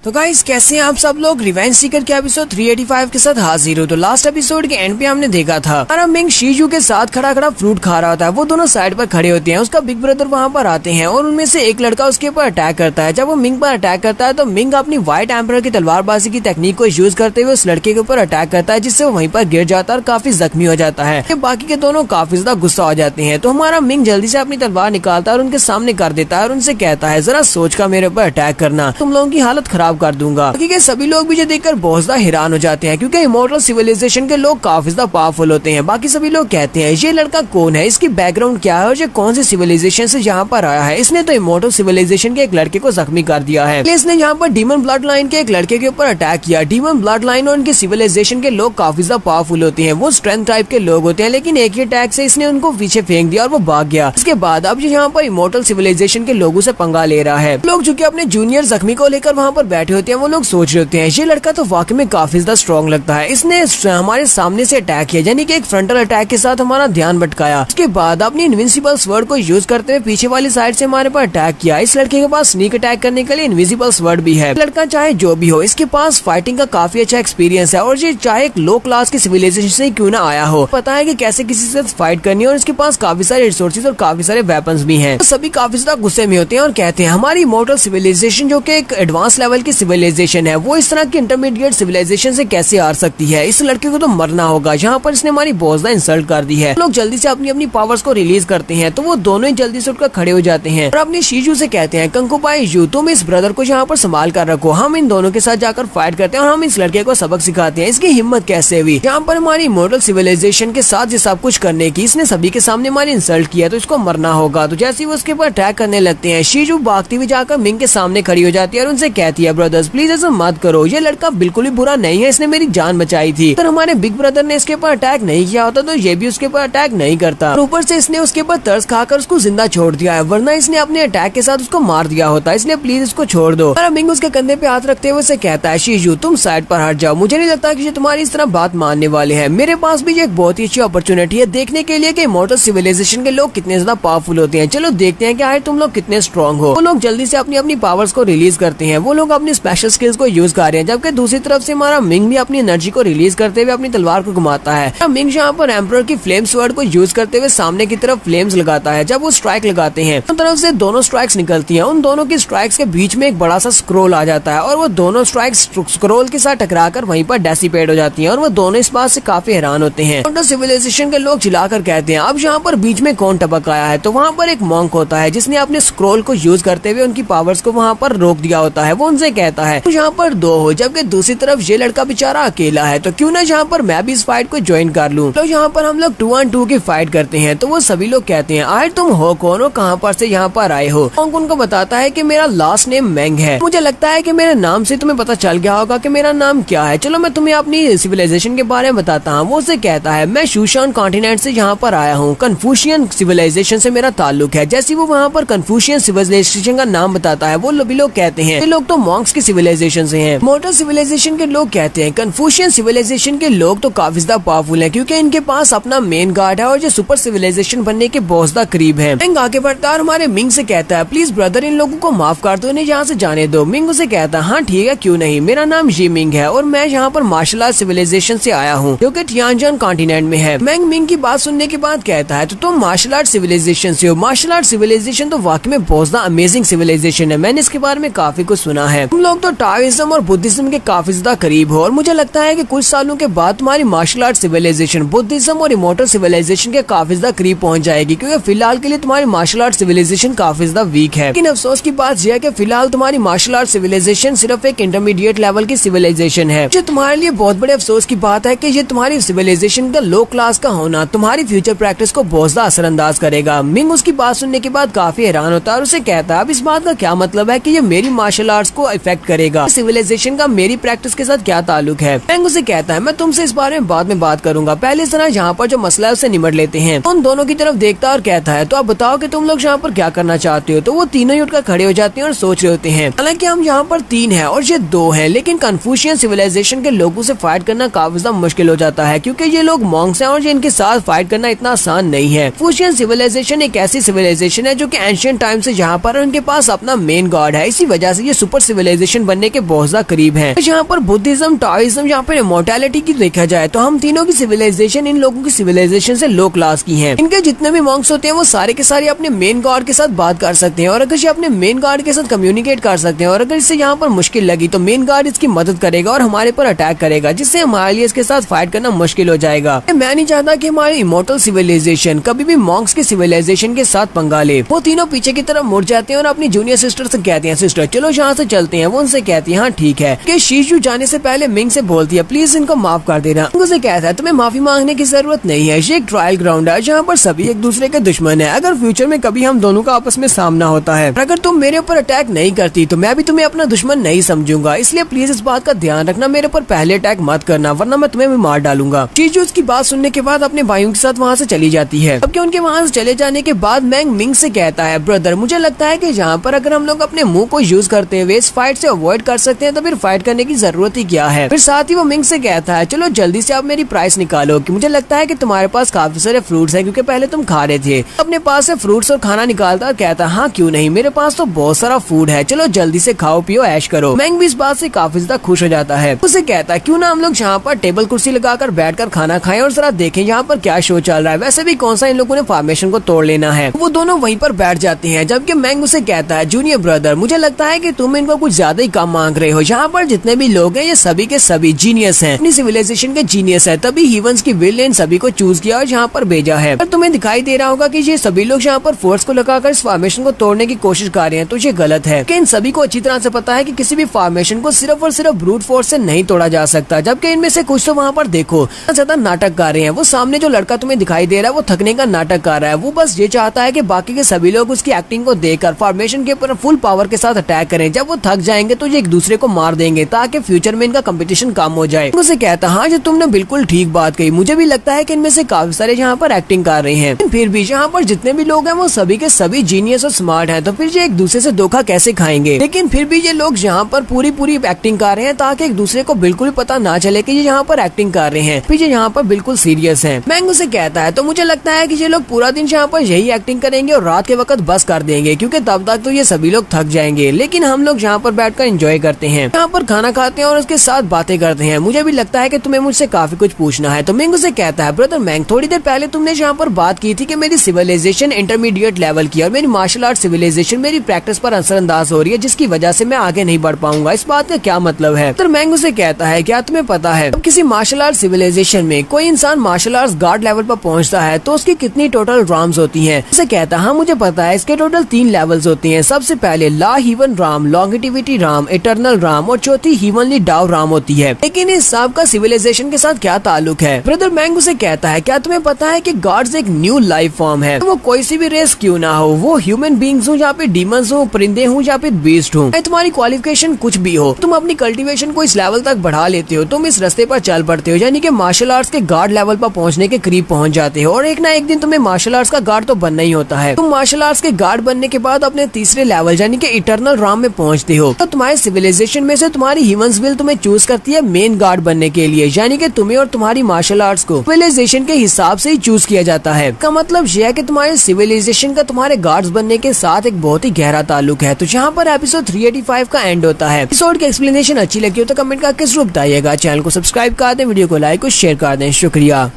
तो गाइस कैसे हैं आप सब लोग? रिवेंज सीकर के एपिसोड 385 के साथ हाजिर हो। तो लास्ट एपिसोड के एंड पे हमने देखा था हमारा मिंग शीजू के साथ खड़ा खड़ा फ्रूट खा रहा होता है। वो दोनों साइड पर खड़े होते हैं। उसका बिग ब्रदर वहाँ पर आते हैं और उनमें से एक लड़का उसके ऊपर अटैक करता है। जब वो मिंग पर अटैक करता है तो मिंग अपनी व्हाइट एम्परर की तलवारबाजी की तकनीक को यूज करते हुए उस लड़के के ऊपर अटैक करता है, जिससे वो वहीं पर गिर जाता है और काफी जख्मी हो जाता है। बाकी के दोनों काफी ज्यादा गुस्सा हो जाते हैं। तो हमारा मिंग जल्दी से अपनी तलवार निकालता है और उनके सामने कर देता है और उनसे कहता है जरा सोच कर मेरे ऊपर अटैक करना, तुम लोगों की हालत खराब कर दूंगा। के सभी लोग भी ये देखकर बहुत ज्यादा हैरान हो जाते हैं, क्योंकि इमॉर्टल सिविलाइजेशन के लोग काफी ज्यादा पावरफुल होते हैं। बाकी सभी लोग कहते हैं ये लड़का कौन है, इसकी बैकग्राउंड क्या है और ये कौन सी सिविलाइजेशन से यहाँ पर आया है। इसने तो इमॉर्टल सिविलाइजेशन के एक लड़के को जख्मी कर दिया है। इसने यहाँ पर डीमन ब्लड लाइन के एक लड़के के ऊपर अटैक किया। डीमन ब्लड लाइन और उनकी सिविलाइजेशन के लोग काफी ज्यादा पावरफुल होते हैं। वो स्ट्रेंथ टाइप के लोग होते हैं, लेकिन एक ही अटैक से इसने उनको पीछे फेंक दिया और वो भाग गया। इसके बाद अब ये यहाँ पर इमॉर्टल सिविलाइजेशन के लोगों से पंगा ले रहा है। लोग जो कि अपने जूनियर जख्मी को लेकर वहाँ पर बैठे होते हैं वो लोग सोच रहे होते हैं ये लड़का तो वाकई में काफी ज्यादा स्ट्रॉन्ग लगता है, इसने हमारे सामने से अटैक किया, यानी कि एक फ्रंटल अटैक के साथ हमारा ध्यान भटकाया। उसके बाद अपनी इनविंसिबल स्वर्ड को यूज करते हुए पीछे वाली साइड से हमारे पर अटैक किया। इस लड़के के पास स्नीक अटैक करने के लिए इनविजिबल स्वर्ड भी है। लड़का चाहे जो भी हो, इसके पास फाइटिंग का काफी अच्छा एक्सपीरियंस है और ये चाहे एक लो क्लास की सिविलाइजेशन से क्यों ना आया हो, पता है कि कैसे किसी से फाइट करनी है और इसके पास काफी सारे रिसोर्सेज और काफी सारे वेपन्स भी हैं। तो सभी काफी ज्यादा गुस्से में होते हैं और कहते हैं हमारी इमॉर्टल सिविलाइजेशन जो कि एक एडवांस लेवल की सिविलाइजेशन है वो इस तरह की इंटरमीडिएट सिविलाइजेशन से कैसे हार सकती है, इस लड़के को तो मरना होगा, यहाँ पर इसने हमारी बहुत ज्यादा इंसल्ट कर दी है। लोग जल्दी से अपनी अपनी पावर्स को रिलीज करते हैं तो वो दोनों ही जल्दी से उठकर खड़े हो जाते हैं और अपनी शीजू से कहते हैं कंकुबाई यू तुम इस ब्रदर को यहाँ पर संभाल कर रखो, हम इन दोनों के साथ जाकर फाइट करते हैं और हम इस लड़के को सबक सिखाते हैं। इसकी हिम्मत कैसे हुई यहाँ पर हमारी इमॉर्टल सिविलाइजेशन के साथ ये सब कुछ करने की, इसने सभी के सामने हमारी इंसल्ट किया तो इसको मरना होगा। तो जैसे वो उसके ऊपर अटैक करने लगते हैं शीजू भागती हुई जाकर मिंग के सामने खड़ी हो जाती है और उनसे कहती है ब्रदर्स प्लीज ऐसा मत करो, ये लड़का बिल्कुल भी बुरा नहीं है, इसने मेरी जान बचाई थी। अगर हमारे बिग ब्रदर ने इसके ऊपर अटैक नहीं किया होता तो ये भी उसके ऊपर अटैक नहीं करता, ऊपर से इसने उसके ऊपर तरस खाकर उसको जिंदा छोड़ दिया है, वरना इसने अपने अटैक के साथ उसको मार दिया होता, इसलिए प्लीज इसको छोड़ दो। और मिंग उसके कंधे पे हाथ रखते हुए उसे कहता है शीजू तुम साइड पर हट जाओ, मुझे नहीं लगता कि ये तुम्हारी इस तरह बात मानने वाले हैं, मेरे पास भी एक बहुत ही अच्छी अपॉर्चुनिटी है देखने के लिए कि इमॉर्टल सिविलाइजेशन के लोग कितने ज्यादा पावरफुल होते हैं, चलो देखते हैं कि आए तुम लोग कितने स्ट्रॉन्ग हो। वो लोग जल्दी से अपनी अपनी पावर्स को रिलीज करते हैं, वो लोग अपनी स्पेशल स्किल्स को यूज कर रहे हैं, जबकि दूसरी तरफ से हमारा मिंग भी अपनी एनर्जी को रिलीज करते हुए अपनी तलवार को घुमाता है। मिंग यहाँ पर एम्परर की फ्लेम स्वर्ड को यूज करते हुए सामने की तरफ फ्लेम्स लगाता है। जब वो स्ट्राइक लगाते हैं उन तरफ से दोनों स्ट्राइक्स निकलती हैं, उन दोनों की स्ट्राइक्स के बीच में एक बड़ा सा स्क्रोल आ जाता है और वो दोनों स्ट्राइक्स स्क्रोल के साथ टकराकर वहीं पर डेसिपेट हो जाती हैं और वो दोनों इस बात से काफी हैरान होते हैं। सिविलाइजेशन के लोग चिल्लाकर कहते हैं अब यहाँ पर बीच में कौन टपक आया है, तो वहाँ पर एक मॉन्क होता है जिसने अपने स्क्रोल को यूज करते हुए उनकी पावर्स को वहाँ पर रोक दिया होता है। वो उनसे कहता है तो यहाँ पर दो हो, जबकि दूसरी तरफ ये लड़का बेचारा अकेला है, तो क्यों ना यहाँ पर मैं भी इस फाइट को ज्वाइन कर लूं। तो यहाँ पर हम लोग 2-on-2 की फाइट करते हैं। तो वो सभी लोग कहते हैं आए तुम हो कौन हो, कहाँ पर से यहाँ पर आए हो। मॉन्क उनको बताता है कि मेरा लास्ट नेम मैंग है, मुझे लगता है कि मेरे नाम से तुम्हें पता चल गया होगा कि मेरा नाम क्या है, चलो मैं तुम्हें अपनी सिविलाइजेशन के बारे में बताता हूँ। वो उसे कहता है मैं शूशान कॉन्टिनेंट से यहाँ पर आया हूँ, कन्फ्यूशियन सिविलाइजेशन से मेरा ताल्लुक है। जैसे वो वहाँ पर कन्फ्यूशियन सिविलाइजेशन का नाम बताता है वो भी लोग कहते हैं ये लोग तो मॉन्क्स की सिविलाइजेशन से हैं। मोटर सिविलाइजेशन के लोग कहते हैं कन्फ्यूशियन सिविलाइजेशन के लोग तो काफी ज्यादा पावरफुल हैं क्योंकि इनके पास अपना मेन गार्ड है और जो सुपर सिविलाइजेशन बनने के बहुत ज्यादा करीब है। मिंग आगे बढ़ता है और हमारे मिंग से कहता है प्लीज ब्रदर इन लोगों को माफ कर दो, इन्हें यहाँ से जाने दो। मिंग उसे कहता है हाँ ठीक है क्यों नहीं, मेरा नाम ये मिंग है और मैं यहाँ पर मार्शल आर्ट सिविलाइजेशन से आया हूँ जो कि टियानजन कॉन्टिनेंट में है। मिंग की बात सुनने के बाद कहता है तो तुम मार्शल आर्ट सिविलाइजेशन से हो। मार्शल आर्ट सिविलाइजेशन तो वाकई में बहुत ज्यादा अमेजिंग सिविलाइजेशन है, मैंने इसके बारे में काफी कुछ सुना है। तुम लोग तो टाओइज्म और बुद्धिज्म के काफी ज्यादा करीब हो और मुझे लगता है कि कुछ सालों के बाद तुम्हारी मार्शल आर्ट सिविलाइजेशन बुद्धिज्म और इमॉर्टल सिविलाइजेशन के काफी ज्यादा करीब पहुंच जाएगी क्योंकि फिलहाल के लिए तुम्हारी मार्शल आर्ट सिविलाइजेशन काफी ज्यादा वीक है। लेकिन अफसोस की बात यह है कि फिलहाल तुम्हारी मार्शल आर्ट सिविलाइजेशन सिर्फ एक इंटरमीडिएट लेवल की सिविलाइजेशन है। जो तुम्हारे लिए बहुत बड़े अफसोस की बात है कि ये तुम्हारी सिविलाइजेशन का लो क्लास का होना तुम्हारी फ्यूचर प्रैक्टिस को बहुत ज्यादा असरअंदाज करेगा। मिंग उसकी बात सुनने के बाद काफी हैरान होता है और उसे कहता है अब इस बात का क्या मतलब है कि ये मेरी मार्शल आर्ट्स को इफेक्ट करेगा, सिविलाइजेशन का मेरी प्रैक्टिस के साथ क्या ताल्लुक है। मिंग उसे कहता है मैं तुमसे इस बारे में बाद में बात करूंगा, पहले इस तरह यहाँ पर जो मसला है उसे निमट लेते हैं। उन दोनों की तरफ देखता है और कहता है तो आप बताओ कि तुम लोग यहाँ पर क्या करना चाहते हो। तो वो तीनों ही उठकर खड़े हो जाते हैं और सोच रहे होते हैं हालांकि हम यहाँ पर 3 हैं और ये 2 हैं, लेकिन कन्फ्यूशियन सिविलाइजेशन के लोगों से फाइट करना काफी ज्यादा मुश्किल हो जाता है क्योंकि ये लोग मॉन्क्स हैं और ये इनके साथ फाइट करना इतना आसान नहीं है। कन्फ्यूशियन सिविलाइजेशन एक ऐसी सिविलाइजेशन है जो कि एंशिएंट टाइम से यहाँ पर उनके पास अपना मेन गॉड है, इसी वजह से ये सुपर सिविलाइजेशन बनने के बहुत ज्यादा करीब है। यहाँ पर बुद्धिज्म टाओइज्म यहाँ पर इमॉर्टैलिटी की देखा जाए तो हम तीनों की सिविलाइजेशन इन लोगों की सिविलाइजेशन से लो क्लास की है। इनके जितने भी मॉन्क्स होते हैं वो सारे के सारे अपने मेन गॉड के साथ बात कर सकते हैं और अगर ये अपने मेन गॉड के साथ कम्युनिकेट कर सकते हैं और अगर इससे यहाँ पर मुश्किल लगी तो मेन गॉड इसकी मदद करेगा और हमारे पर अटैक करेगा जिससे हमारे लिए इसके साथ फाइट करना मुश्किल हो जाएगा। मैं नहीं चाहता कि हमारी इमॉर्टल सिविलाइजेशन कभी भी मॉन्क्स की सिविलाइजेशन के साथ पंगा ले। वो तीनों पीछे की तरफ मुड़ जाते हैं और अपनी जूनियर सिस्टर से कहते हैं सिस्टर चलो यहाँ से चलते हैं। वो उनसे कहती है हाँ ठीक है कि शीशु जाने से पहले मिंग से बोलती है प्लीज इनको माफ कर देना। उसे कहता है तुम्हें माफी मांगने की जरूरत नहीं है, ये एक ट्रायल ग्राउंड है जहाँ पर सभी एक दूसरे के दुश्मन है। अगर फ्यूचर में कभी हम दोनों का आपस में सामना होता है अगर तुम मेरे ऊपर अटैक नहीं करती तो मैं भी तुम्हें अपना दुश्मन नहीं समझूंगा, इसलिए प्लीज इस बात का ध्यान रखना मेरे ऊपर पहले अटैक मत करना वरना मैं तुम्हें भी मार डालूंगा। शीशु उसकी बात सुनने के बाद अपने भाइयों के साथ वहाँ से चली जाती है। जबकि उनके वहाँ से चले जाने के बाद मैंग मिंग से कहता है ब्रदर मुझे लगता है कि यहाँ पर अगर हम लोग अपने मुंह को यूज करते हुए इस फाइट फाइट से अवॉइड कर सकते हैं तो फिर फाइट करने की जरूरत ही क्या है। फिर साथ ही वो मिंग से कहता है चलो जल्दी से आप मेरी प्राइस निकालो कि मुझे लगता है कि तुम्हारे पास काफी सारे फ्रूट्स हैं क्योंकि पहले तुम खा रहे थे। अपने पास से फ्रूट्स और खाना निकालता और कहता हाँ क्यों नहीं, मेरे पास तो बहुत सारा फूड है, चलो जल्दी से खाओ पियो ऐश करो। मैंग भी इस बात से काफी ज्यादा खुश हो जाता है। उसे कहता है क्यों ना हम लोग यहाँ पर टेबल कुर्सी लगाकर बैठकर खाना खाएं और जरा देखें यहाँ पर क्या शो चल रहा है, वैसे भी कौन सा इन लोगों ने फॉर्मेशन को तोड़ लेना है। वो दोनों वहीं पर बैठ जाते हैं जबकि मैंग उसे कहता है जूनियर ब्रदर मुझे लगता है कि तुम इनको कुछ ज्यादा ही कम मांग रहे हो, यहाँ पर जितने भी लोग हैं ये सभी के सभी जीनियस हैं, अपनी सिविलाइजेशन के जीनियस है, तभी हीवंस की विल ने इन सभी को चूज किया और यहाँ पर भेजा है। और तुम्हें दिखाई दे रहा होगा कि ये सभी लोग यहाँ पर फोर्स को लगाकर इस फॉर्मेशन को तोड़ने की कोशिश कर रहे हैं, तो ये गलत है कि इन सभी को अच्छी तरह से पता है कि किसी भी फॉर्मेशन को सिर्फ और सिर्फ ब्रूट फोर्स से नहीं तोड़ा जा सकता। जबकि इनमें से कुछ तो वहाँ पर देखो ज्यादा नाटक कर रहे हैं। वो सामने जो लड़का तुम्हें दिखाई दे रहा है वो थकने का नाटक कर रहा है, वो बस ये चाहता है कि बाकी के सभी लोग उसकी एक्टिंग को देखकर फॉर्मेशन के ऊपर फुल पावर के साथ अटैक करें। जब वो थक जाएंगे तो ये एक दूसरे को मार देंगे ताकि फ्यूचर में इनका कंपटीशन कम हो जाए। उसे कहता हाँ जो तुमने बिल्कुल ठीक बात कही, मुझे भी लगता है कि इनमें से काफी सारे यहाँ पर एक्टिंग कर रहे हैं, फिर भी यहाँ पर जितने भी लोग हैं वो सभी के सभी जीनियस और स्मार्ट हैं, तो फिर ये एक दूसरे से धोखा कैसे खाएंगे। लेकिन फिर भी ये लोग यहाँ पर पूरी एक्टिंग कर रहे हैं ताकि एक दूसरे को बिल्कुल पता ना चले कि ये यहाँ पर एक्टिंग कर रहे हैं, फिर ये यहाँ पर बिल्कुल सीरियस है। मैंग उसे कहता है तो मुझे लगता है कि ये लोग पूरा दिन यहाँ पर यही एक्टिंग करेंगे और रात के वक्त बस कर देंगे क्योंकि तब तक तो ये सभी लोग थक जाएंगे, लेकिन हम लोग यहाँ पर बैठकर एंजॉय करते हैं, यहाँ पर खाना खाते हैं और उसके साथ बातें करते हैं। मुझे भी लगता है कि तुम्हें मुझसे काफी कुछ पूछना है। तो मैंग उसे कहता है ब्रदर मैंग थोड़ी देर पहले तुमने यहाँ पर बात की थी कि मेरी सिविलाइजेशन इंटरमीडिएट लेवल की और मेरी मार्शल आर्ट सिविलाइजेशन मेरी प्रैक्टिस पर असरअंदाज हो रही है जिसकी वजह से मैं आगे नहीं बढ़ पाऊंगा, इस बात का क्या मतलब है। तो मैंग उसे कहता है क्या तुम्हें पता है जब किसी मार्शल आर्ट सिविलाइजेशन में कोई इंसान मार्शल आर्ट गार्ड लेवल पर पहुंचता है तो उसकी कितनी टोटल राम्स होती हैं। उसे कहता है हाँ मुझे पता है, इसके टोटल 3 लेवल्स होती हैं। सबसे पहले ला heaven Ram, longevity Ram, eternal Ram और चौथी हीवनली डाव राम होती है। लेकिन इस सब का सिविलाइजेशन के साथ क्या ताल्लुक है। ब्रदर मैंग उसे कहता है क्या तुम्हें पता है कि गॉड्स एक न्यू लाइफ फॉर्म है, वो कोई सी भी रेस क्यों ना हो, वो ह्यूमन बींग्स हो या फिर डीमंस हो, परिंदे हो या फिर बीस्ट हो, तुम्हारी क्वालिफिकेशन कुछ भी हो, तुम अपनी कल्टीवेशन को इस लेवल तक बढ़ा लेते हो, तुम इस रास्ते पर चल पड़ते हो, यानी कि मार्शल आर्ट्स के गार्ड लेवल पर पहुंचने के करीब पहुंच जाते हो और एक ना एक दिन तुम्हें मार्शल आर्ट्स का गार्ड तो बनना ही होता है। तुम मार्शल आर्ट्स के गार्ड बनने के बाद अपने तीसरे लेवल यानी कि इटर्नल राम में पहुंचते हो, तो तुम्हारे सिविलाइजेशन में से तुम्हारी ह्यूमंस विल तुम्हें चूज करती है मेन गार्ड बनने के लिए, यानी कि तुम्हें और तुम्हारी मार्शल आर्ट्स को सिविलाइजेशन के हिसाब से ही चूज किया जाता है। का मतलब यह है कि तुम्हारे सिविलाइजेशन का तुम्हारे गार्ड्स बनने के साथ एक बहुत ही गहरा ताल्लुक है। तो यहाँ पर एपिसोड 385 का एंड होता है। एपिसोड की एक्सप्लेनेशन अच्छी लगी हो तो कमेंट करके जरूर बताइएगा। चैनल को सब्सक्राइब कर दें, वीडियो को लाइक और शेयर कर दें। शुक्रिया।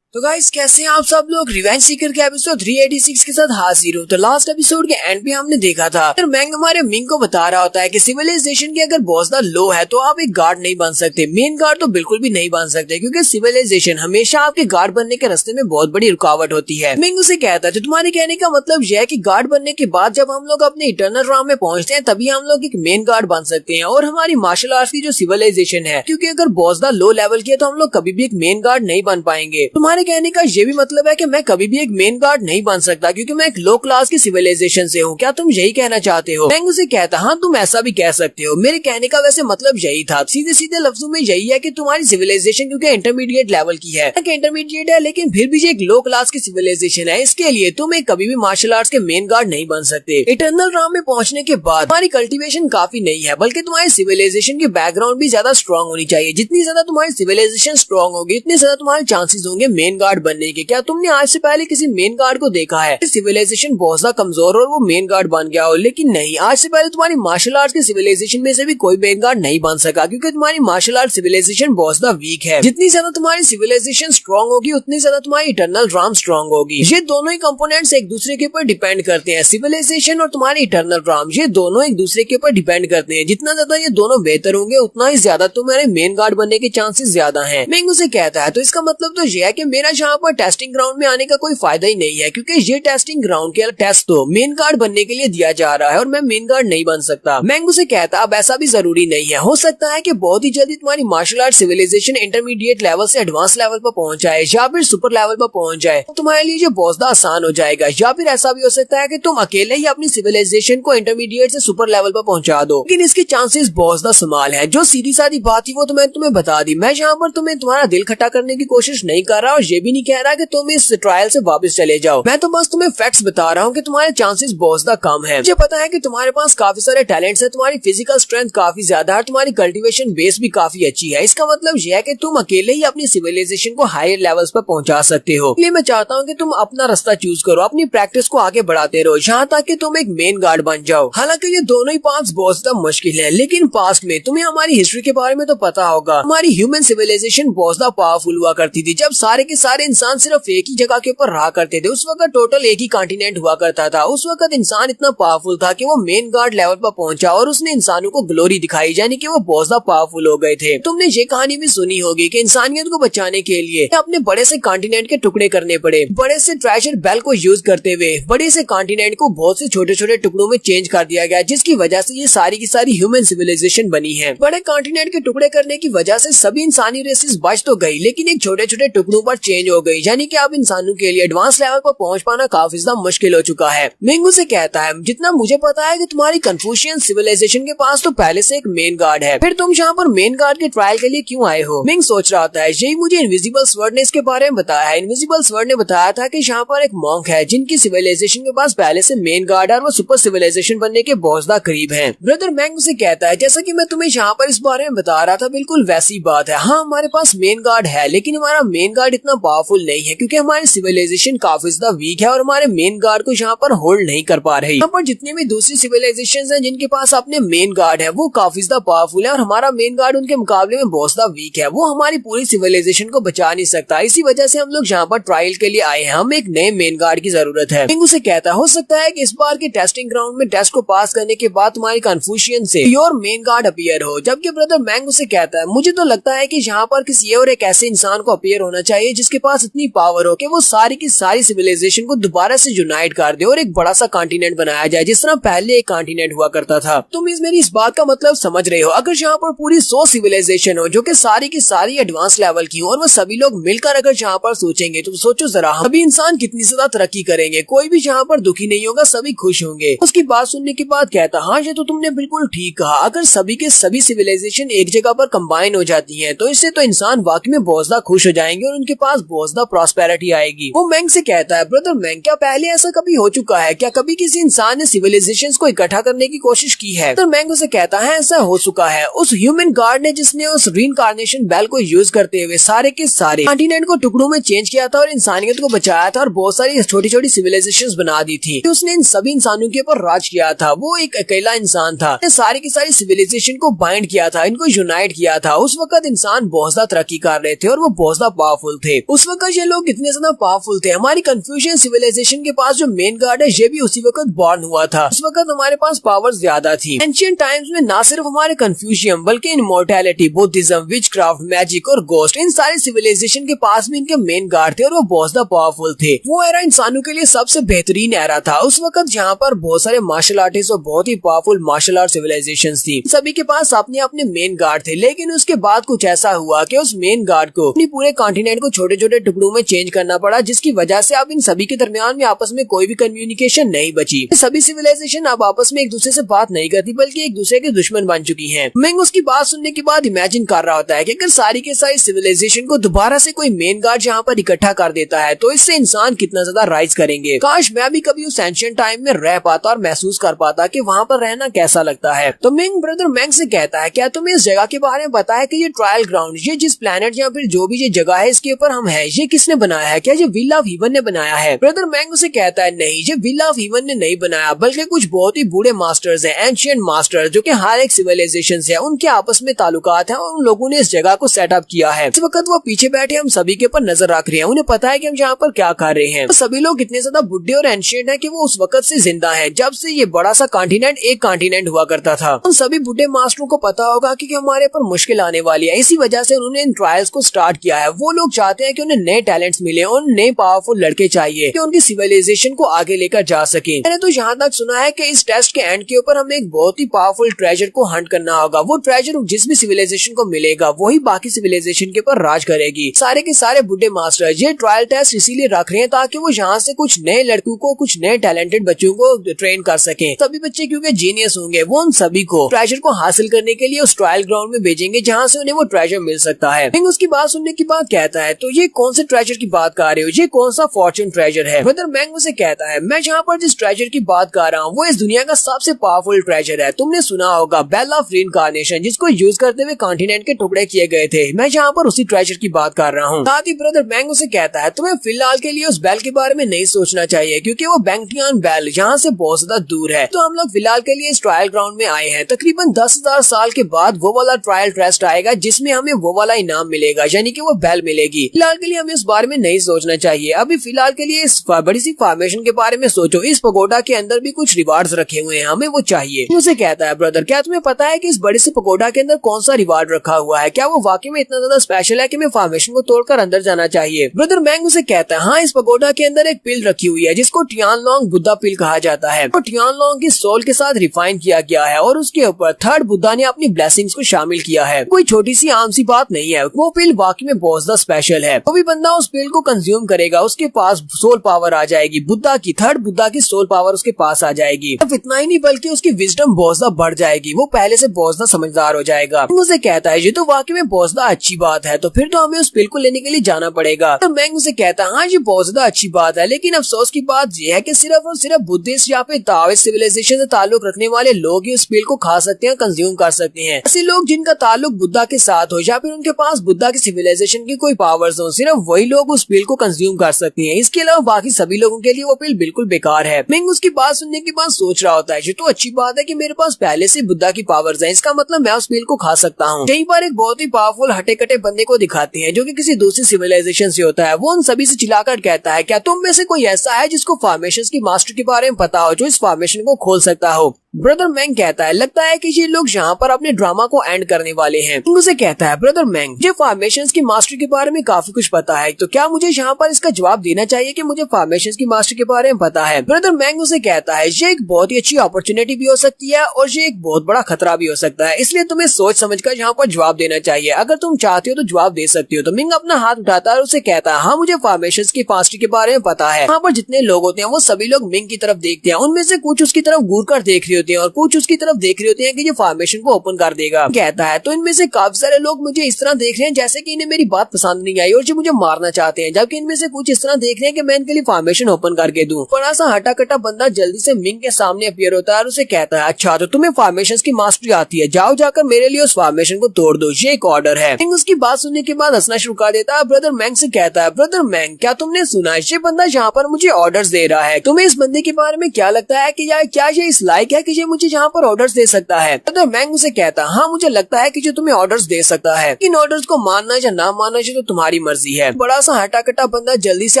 तो गाइस कैसे हैं आप सब लोग। रिवेंज सीकर के एपिसोड 386 के साथ हाजिर हूँ। तो लास्ट एपिसोड के एंड पे हमने देखा था फिर मैंग हमारे मिंग को बता रहा होता है कि सिविलाइजेशन की अगर बहुत ज्यादा लो है तो आप एक गार्ड नहीं बन सकते, मेन गार्ड तो बिल्कुल भी नहीं बन सकते क्योंकि सिविलाइजेशन हमेशा आपके गार्ड बनने के रास्ते में बहुत बड़ी रुकावट होती है। मिंग उसे कहता है तो तुम्हारे कहने का मतलब यह है कि गार्ड बनने के बाद जब हम लोग अपने इटर्नल राम में पहुंचते हैं तभी हम लोग एक मेन गार्ड बन सकते हैं और हमारी मार्शल आर्ट्स की जो सिविलाइजेशन है क्योंकि अगर बहुत ज्यादा लो लेवल की है तो हम लोग कभी भी एक मेन गार्ड नहीं बन पाएंगे। तुम्हारे कहने का ये भी मतलब है कि मैं कभी भी एक मेन गार्ड नहीं बन सकता क्योंकि मैं एक लो क्लास की सिविलाइजेशन से हूँ। क्या तुम यही कहना चाहते हो। मैंग उसे कहता हाँ तुम ऐसा भी कह सकते हो, मेरे कहने का वैसे मतलब यही था। सीधे सीधे लफ्जों में यही है कि तुम्हारी सिविलाइजेशन क्योंकि इंटरमीडिएट लेवल की है, इंटरमीडिएट है लेकिन फिर भी ये एक लो क्लास की सिविलाइजेशन है, इसके लिए तुम एक कभी भी मार्शल आर्ट्स के मेन गार्ड नहीं बन सकते। इटर्नल राम में पहुंचने के बाद तुम्हारी कल्टीवेशन काफी नहीं है बल्कि तुम्हारी सिविलाइजेशन की बैकग्राउंड भी ज्यादा स्ट्रॉन्ग होनी चाहिए। जितनी ज्यादा तुम्हारी सिविलाइजेशन स्ट्रॉन्ग होगी उतने ज्यादा तुम्हारे चांसेस होंगे मेन गार्ड बनने के। क्या तुमने आज से पहले किसी मेन गार्ड को देखा है सिविलाइजेशन बहुत ज्यादा कमजोर और वो मेन गार्ड बन गया हो। लेकिन नहीं, आज से पहले तुम्हारी मार्शल आर्ट की सिविलाइजेशन में से भी कोई मेन गार्ड नहीं बन सका क्योंकि तुम्हारी मार्शल आर्ट सिविलाइजेशन बहुत ज्यादा वीक है। जितनी ज्यादा तुम्हारी सिविलाइजेशन स्ट्रॉन्ग होगी उतनी ज्यादा तुम्हारी इटर्नल राम स्ट्रॉन्ग होगी। ये दोनों ही कंपोनेंट्स एक दूसरे के ऊपर डिपेंड करते हैं। सिविलाइजेशन और तुम्हारी इटर्नल राम ये दोनों एक दूसरे के ऊपर डिपेंड करते हैं। जितना ज्यादा ये दोनों बेहतर होंगे उतना ही ज्यादा तुम्हारे मेन गार्ड बनने के चांसेस ज्यादा है। मैंग उसे कहता है तो इसका मतलब तो ये है कि मेरा यहाँ पर टेस्टिंग ग्राउंड में आने का कोई फायदा ही नहीं है क्योंकि ये टेस्टिंग ग्राउंड के टेस्ट तो मेन गार्ड बनने के लिए दिया जा रहा है और मैं मेन गार्ड नहीं बन सकता। मैंग उसे कहता अब ऐसा भी जरूरी नहीं है, हो सकता है कि बहुत ही जल्दी तुम्हारी martial art civilisation intermediate level से एडवांस लेवल पर पहुंच जाए या फिर सुपर लेवल पर पहुंच जाए, तो तुम्हारे लिए ये बहुत ज्यादा आसान हो जाएगा। या फिर ऐसा भी हो सकता है कि तुम अकेले ही अपनी सिविलाइजेशन को इंटरमीडिएट से सुपर लेवल पर पहुंचा दो, लेकिन इसके चांसेस बहुत ज्यादा समाल है। जो सीधी सादी बात थी वो तो मैं तुम्हें बता दी। मैं यहाँ पर तुम्हें तुम्हारा दिल खट्टा करने की कोशिश नहीं कर रहा और ये भी नहीं कह रहा कि तुम इस ट्रायल से वापस चले जाओ। मैं तो बस तुम्हें फैक्ट्स बता रहा हूँ कि तुम्हारे चांसेस बहुत ज्यादा कम है। मुझे पता है कि तुम्हारे पास काफी सारे टैलेंट्स है, तुम्हारी फिजिकल स्ट्रेंथ काफी ज्यादा है, तुम्हारी कल्टीवेशन बेस भी काफी अच्छी है। इसका मतलब यह है कि तुम अकेले ही अपनी सिविलाइजेशन को हायर लेवल्स पर पहुंचा सकते हो। इसलिए मैं चाहता हूँ कि तुम अपना रास्ता चूज करो, अपनी प्रैक्टिस को आगे बढ़ाते रहो, यहाँ तक कि तुम एक मेन गार्ड बन जाओ। हालांकि ये दोनों ही पाथ्स बहुत ज्यादा मुश्किल है, लेकिन पास्ट में तुम्हें हमारी हिस्ट्री के बारे में तो पता होगा, हमारी ह्यूमन सिविलाइजेशन बहुत ज्यादा पावरफुल हुआ करती थी। जब सारे के सारे इंसान सिर्फ एक ही जगह के ऊपर रहा करते थे, उस वक्त टोटल एक ही कॉन्टिनेंट हुआ करता था। उस वक्त इंसान इतना पावरफुल था कि वो मेन गार्ड लेवल पर पहुंचा और उसने इंसानों को ग्लोरी दिखाई, यानी कि वो बहुत ज्यादा पावरफुल हो गए थे। तुमने ये कहानी भी सुनी होगी कि इंसानियत को बचाने के लिए अपने बड़े से कॉन्टिनेंट के टुकड़े करने पड़े। बड़े से ट्रेजर बेल को यूज करते हुए बड़े से कॉन्टिनेंट को बहुत से छोटे छोटे टुकड़ों में चेंज कर दिया गया, जिसकी वजह से ये सारी की सारी ह्यूमन सिविलाइजेशन बनी है। बड़े कॉन्टिनेंट के टुकड़े करने की वजह से सभी इंसानी रेसेस बच तो गई, लेकिन एक छोटे छोटे टुकड़ों पर चेंज हो गई, यानी कि अब इंसानों के लिए एडवांस लेवल पर पहुंच पाना काफी ज्यादा मुश्किल हो चुका है। मिंगू से कहता है, जितना मुझे पता है कि तुम्हारी कन्फ्यूशियन सिविलाइजेशन के पास तो पहले से एक मेन गार्ड है, फिर तुम यहाँ पर मेन गार्ड के ट्रायल के लिए क्यों आए हो? मिंग सोच रहा होता है, यही मुझे इनविजिबल स्वर्ड ने इसके बारे में बताया है। इनविजिबल स्वर्ड ने बताया था कि यहाँ पर एक मॉन्क है जिनकी सिविलाइजेशन के पास पहले से मेन गार्ड है और वो सुपर सिविलाइजेशन बनने के बहुत ज्यादा करीब है। ब्रदर मैंग से कहता है, जैसा कि मैं तुम्हें यहाँ पर इस बारे में बता रहा था, बिल्कुल वैसी बात है। हाँ, हमारे पास मेन गार्ड है, लेकिन हमारा मेन गार्ड इतना पावरफुल नहीं है क्योंकि हमारी सिविलाइजेशन काफी ज्यादा वीक है और हमारे मेन गार्ड को यहाँ पर होल्ड नहीं कर पा रही। यहाँ पर जितनी भी दूसरी सिविलाइजेशन है जिनके पास अपने मेन गार्ड है, वो काफी ज्यादा पावरफुल है और हमारा मेन गार्ड उनके मुकाबले में बहुत ज्यादा वीक है। वो हमारी पूरी सिविलाइजेशन को बचा नहीं सकता। इसी वजह से हम लोग यहाँ पर ट्रायल के लिए आए हैं। हम एक नए मेन गार्ड की जरूरत है। मिंगू से कहता है, हो सकता है कि इस बार के टेस्टिंग ग्राउंड में टेस्ट को पास करने के बाद तुम्हारी कन्फ्यूशियन से योर मेन गार्ड अपीयर हो। जबकि ब्रदर मैंगू से कहता है, मुझे तो लगता है कि यहाँ पर किसी और एक ऐसे इंसान को अपीयर होना चाहिए जिसके पास इतनी पावर हो कि वो सारी की सारी सिविलाइजेशन को दोबारा से यूनाइट कर दे और एक बड़ा सा कॉन्टिनेंट बनाया जाए, जिस तरह पहले एक कॉन्टिनेंट हुआ करता था। तुम मेरी इस बात का मतलब समझ रहे हो? अगर यहाँ पर पूरी 100 सिविलाइजेशन हो जो कि सारी की सारी एडवांस लेवल की हो और वो सभी लोग मिलकर अगर यहाँ पर सोचेंगे, तो सोचो जरा सभी इंसान कितनी ज्यादा तरक्की करेंगे। कोई भी यहाँ पर दुखी नहीं होगा, सभी खुश होंगे। उसकी बात सुनने के बाद कहता, हाँ ये तो तुमने बिल्कुल ठीक कहा। अगर सभी के सभी सिविलाइजेशन एक जगह पर कंबाइन हो जाती है तो इससे तो इंसान वाकई में बहुत ज्यादा खुश हो जाएंगे और उनके पास बहुत ज्यादा प्रॉस्पेरिटी आएगी। वो मैंग से कहता है, ब्रदर मैंग, क्या पहले ऐसा कभी हो चुका है? क्या कभी किसी इंसान ने सिविलाइजेशन को इकट्ठा करने की कोशिश की है? तो मैंग उसे कहता है, ऐसा हो चुका है। उस ह्यूमन गार्ड ने जिसने उस रीइंकार्नेशन बेल को यूज करते हुए सारे के सारे कॉन्टिनेंट को टुकड़ों में चेंज किया था और इंसानियत को बचाया था और बहुत सारी छोटी छोटी सिविलाइजेशंस बना दी थी। उसने इन सभी इंसानों के ऊपर राज किया था। वो एक अकेला इंसान था, सारी की सारी सिविलाइजेशन को बाइंड किया था, इनको यूनाइट किया था। उस वक्त इंसान बहुत ज्यादा तरक्की कर रहे थे और वो बहुत ज्यादा पावरफुल थे। उस वक्त ये लोग इतने ज्यादा पावरफुल थे। हमारी कन्फ्यूशियन सिविलाइजेशन के पास जो मेन गार्ड है ये भी उसी वक्त बॉर्न हुआ था। उस वक्त हमारे पास पावर ज्यादा थी। एंशिएंट टाइम्स में ना सिर्फ हमारे कन्फ्यूशियम बल्कि इमॉर्टैलिटी, बुद्धिज्म, विचक्राफ्ट, मैजिक और गोस्ट, इन सारे सिविलाइजेशन के पास भी इनके मेन गार्ड थे और वो बहुत ज्यादा पावरफुल थे। वो एरा इंसानों के लिए सबसे बेहतरीन एरा था। उस वक्त जहाँ पर बहुत सारे मार्शल आर्टिस्ट और बहुत ही पावरफुल मार्शल आर्ट सिविलाइजेशन थी। सभी के पास अपने अपने मेन गार्ड थे, लेकिन उसके बाद कुछ ऐसा हुआ कि उस मेन गार्ड को अपनी पूरे कॉन्टिनेंट को छोटे छोटे टुकड़ों में चेंज करना पड़ा, जिसकी वजह से अब इन सभी के दरमियान में आपस में कोई भी कम्युनिकेशन नहीं बची। सभी सिविलाइजेशन अब आपस में एक दूसरे से बात नहीं करती बल्कि एक दूसरे के दुश्मन बन चुकी हैं। मिंग उसकी बात सुनने के बाद इमेजिन कर रहा होता है कि अगर सारी के सारी सिविलाइजेशन को दोबारा से कोई मेन गार्ड यहाँ पर इकट्ठा कर देता है तो इससे इंसान कितना ज्यादा राइज करेंगे। काश मैं भी कभी उस एंशिएंट टाइम में रह पाता और महसूस कर पाता कि वहाँ पर रहना कैसा लगता है। तो मिंग ब्रदर मैंग से कहता है, क्या तुम्हें इस जगह के बारे में पता है कि ये ट्रायल ग्राउंड, ये जिस प्लेनेट या फिर जो भी ये जगह है इसके ऊपर हम है, ये किसने बनाया है? क्या ये व्हील ऑफ हीवन ने बनाया है? ब्रदर मैंग उसे कहता है, नहीं, ये व्हील ऑफ हीवन ने नहीं बनाया, बल्कि कुछ बहुत ही बूढ़े मास्टर्स हैं, एंशिएंट मास्टर्स, जो कि हर एक सिविलाइजेशन से उनके आपस में ताल्लुकात हैं और उन लोगों ने इस जगह को सेटअप किया है। इस वक्त वो पीछे बैठे हम सभी के ऊपर नजर रख रहे हैं। उन्हें पता है कि हम यहाँ पर क्या कर रहे हैं। तो सभी लोग इतने ज्यादा बुढ़े और एंशिएंट हैं कि वो उस वक्त से जिंदा हैं, जब से ये बड़ा सा कॉन्टिनेंट एक कॉन्टिनेंट हुआ करता था। उन सभी बुढ़े मास्टरों को पता होगा कि हमारे पर मुश्किल आने वाली है, इसी वजह से उन्होंने इन ट्रायल्स को स्टार्ट किया है। वो लोग चाहते हैं कि उन्हें नए टैलेंट्स मिले और नए पावरफुल लड़के चाहिए कि उनकी सिविलाइजेशन को आगे लेकर जा सके। मैंने तो यहाँ तक सुना है कि इस टेस्ट के एंड के ऊपर हमें एक बहुत ही पावरफुल ट्रेजर को हंट करना होगा। वो ट्रेजर जिस भी सिविलाइजेशन को मिलेगा वही बाकी सिविलाइजेशन के ऊपर राज करेगी। सारे के सारे बुढ़े मास्टर ये ट्रायल टेस्ट इसीलिए रख रहे हैं ताकि वो यहाँ से कुछ नए लड़कों को, कुछ नए टैलेंटेड बच्चों को ट्रेन कर सके। सभी बच्चे क्योंकि जीनियस होंगे, वो उन सभी को ट्रेजर को हासिल करने के लिए उस ट्रायल ग्राउंड में भेजेंगे जहाँ से उन्हें वो ट्रेजर मिल सकता है। उसकी बात सुनने के बाद कहता है, तो ये कौन से ट्रेजर की बात कर रहे हो, ये कौन सा फॉर्चून ट्रेजर है। ब्रदर मैंग उसे कहता है मैं जहाँ पर जिस ट्रेजर की बात कर रहा हूँ वो इस दुनिया का सबसे पावरफुल ट्रेजर है। तुमने सुना होगा बेल ऑफ रीइंकार्नेशन, जिसको यूज करते हुए कॉन्टिनेंट के टुकड़े किए गए थे। मैं जहाँ पर उसी ट्रेजर की बात कर रहा हूँ। साथ ही ब्रदर मैंग उसे कहता है तुम्हें फिलहाल के लिए उस बेल के बारे में नहीं सोचना चाहिए, क्योंकि वो बैंगटियन बेल यहाँ से बहुत ज्यादा दूर है। तो हम लोग फिलहाल के लिए इस ट्रायल ग्राउंड में आए हैं। तकरीबन 10,000 साल के बाद वो वाला ट्रायल टेस्ट आएगा जिसमें हमें वो वाला इनाम मिलेगा, यानी कि वो बेल मिलेगी। फिलहाल के लिए हमें इस बारे में नहीं सोचना चाहिए। अभी फिलहाल के लिए इस बड़ी सी फॉर्मेशन के बारे में सोचो। इस पगोडा के अंदर भी कुछ रिवार्ड्स रखे हुए हैं, हमें वो चाहिए। उसे कहता है ब्रदर क्या तुम्हें पता है कि इस बड़े से पगोडा के अंदर कौन सा रिवार्ड रखा हुआ है? क्या वो वाकई में इतना ज्यादा स्पेशल है कि हमें फॉर्मेशन को तोड़कर अंदर जाना चाहिए? ब्रदर मैंग उसे कहता है हाँ, इस पगोडा के अंदर एक पिल रखी हुई है जिसको टियानलोंग बुद्धा पिल कहा जाता है। तो टियानलोंग की सोल के साथ रिफाइन किया गया है और उसके ऊपर थर्ड बुद्धा ने अपनी ब्लेसिंग्स को शामिल किया है। कोई छोटी सी आम सी बात नहीं है, वो पिल वाकई में बहुत ज्यादा स्पेशल है। वो भी बंदा उस पिल को कंज्यूम करेगा उसके पास सोल पावर आ जाएगी, बुद्धा की थर्ड बुद्धा की सोल पावर उसके पास आ जाएगी। अब इतना ही नहीं बल्कि उसकी विजडम बहुत ज्यादा बढ़ जाएगी, वो पहले से बहुत ज्यादा समझदार हो जाएगा। मुझे कहता है ये तो वाकई में बहुत ज्यादा अच्छी बात है, तो फिर तो हमें उस पिल को लेने के लिए जाना पड़ेगा। तो मैंग उसे कहता है हाँ ये बहुत ज्यादा अच्छी बात है, लेकिन अफसोस की बात यह है कि सिर्फ और सिर्फ बुद्धिस्ट या फिर ताओइस्ट सिविलाइजेशन से ताल्लुक रखने वाले लोग ही उस पिल को खा सकते हैं, कंज्यूम कर सकते हैं। ऐसे लोग जिनका ताल्लुक बुद्धा के साथ हो या फिर उनके पास बुद्धा की सिविलाइजेशन की कोई पावर्स हो, सिर्फ वही लोग उस पिल को कंज्यूम कर सकते हैं। इसके अलावा बाकी सभी लोगों के लिए वो पिल बिल्कुल बेकार है। मिंग उसकी बात सुनने के बाद सोच रहा होता है ये तो अच्छी बात है कि मेरे पास पहले से बुद्धा की पावर्स हैं, इसका मतलब मैं उस पिल को खा सकता हूँ। कई बार एक बहुत ही पावरफुल हटे कटे बंदे को दिखाते हैं जो कि किसी दूसरी सिविलाइजेशन से होता है। वो उन सभी से चिल्लाकर कहता है क्या तुम में से कोई ऐसा है जिसको फॉर्मेशन की मास्टर के बारे में पता हो, जो इस फॉर्मेशन को खोल सकता हो? ब्रदर मैंग कहता है लगता है कि ये लोग यहाँ पर अपने ड्रामा को एंड करने वाले हैं। मुझे कहता है ब्रदर मैंग ये फॉर्मेशंस की मास्टर के बारे में काफी कुछ पता है, तो क्या मुझे यहाँ पर इसका जवाब देना चाहिए कि मुझे फॉर्मेशंस की मास्टर के बारे में पता है? ब्रदर मैंग उसे कहता है ये एक बहुत ही अच्छी अपॉर्चुनिटी भी हो सकती है और ये एक बहुत बड़ा खतरा भी हो सकता है, इसलिए तुम्हें सोच समझकर यहाँ पर जवाब देना चाहिए। अगर तुम चाहते हो तो जवाब दे सकती हो। तो मिंग अपना हाथ उठाता है और उसे कहता है हाँ मुझे फॉर्मेशंस की मास्टर के बारे में पता है। यहाँ पर जितने लोग होते हैं वो सभी लोग मिंग की तरफ देखते हैं, उनमें से कुछ उसकी तरफ घूर कर देख रहे होते हैं और कुछ उसकी तरफ देख रहे होते हैं कि ये फॉर्मेशन को ओपन कर देगा। कहता है तो इनमें से काफी सारे लोग मुझे इस तरह देख रहे हैं जैसे कि इन्हें मेरी बात पसंद नहीं आई और जो मुझे मारना चाहते हैं, जबकि इनमें से कुछ इस तरह देख रहे हैं कि मैं इनके लिए फॉर्मेशन ओपन करके दूं। बड़ा सा हटा कटा बंदा जल्दी से मिंग के सामने अपीयर होता है और उसे कहता है अच्छा तो तुम्हें फॉर्मेशन की मास्टरी आती है, जाओ जाकर मेरे लिए उस फॉर्मेशन को तोड़ दो, ये एक ऑर्डर है। मिंग उसकी बात सुनने के बाद हंसना शुरू कर देता है। ब्रदर मैंग से कहता है ब्रदर मैंग क्या तुमने सुना ये बंदा यहाँ पर मुझे ऑर्डर्स दे रहा है, तुम्हें इस बंदे के बारे में क्या लगता है कि क्या ये इस लायक है कि ये मुझे यहाँ पर ऑर्डर्स दे सकता है? ब्रदर मैंग उसे कहता है हाँ मुझे लगता है कि जो तुम्हें ऑर्डर्स दे सकता है, इन ऑर्डर्स को मानना या ना मानना ये तो तुम्हारी मर्जी है। बड़ा सा हटा कटा बंदा जल्दी से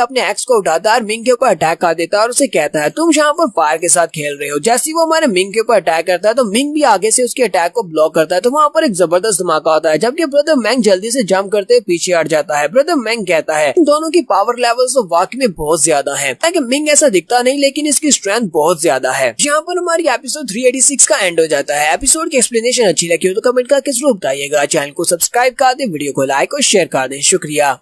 अपने एक्स को उठाता है और मिंग के ऊपर अटैक कर देता है और उसे कहता है तुम यहाँ पर फायर के साथ खेल रहे हो। जैसे वो हमारे मिंग के ऊपर अटैक करता है तो मिंग भी आगे से उसके अटैक को ब्लॉक करता है, तो वहाँ पर एक जबरदस्त धमाका होता है, जबकि ब्रदर मैंग जल्दी से जंप करते पीछे हट जाता है। ब्रदर मैंग कहता है दोनों की पावर लेवल तो वाकई में बहुत ज्यादा है। मिंग ऐसा दिखता नहीं लेकिन इसकी स्ट्रेंथ बहुत ज्यादा है। यहाँ पर हमारी एपिसोड 386 का एंड हो जाता है। एपिसोड की एक्सप्लेनेशन अच्छी लगी हो तो कमेंट करके जरूर बताइएगा। चैनल को सब्सक्राइब कर दें, वीडियो को लाइक और शेयर कर दें। शुक्रिया।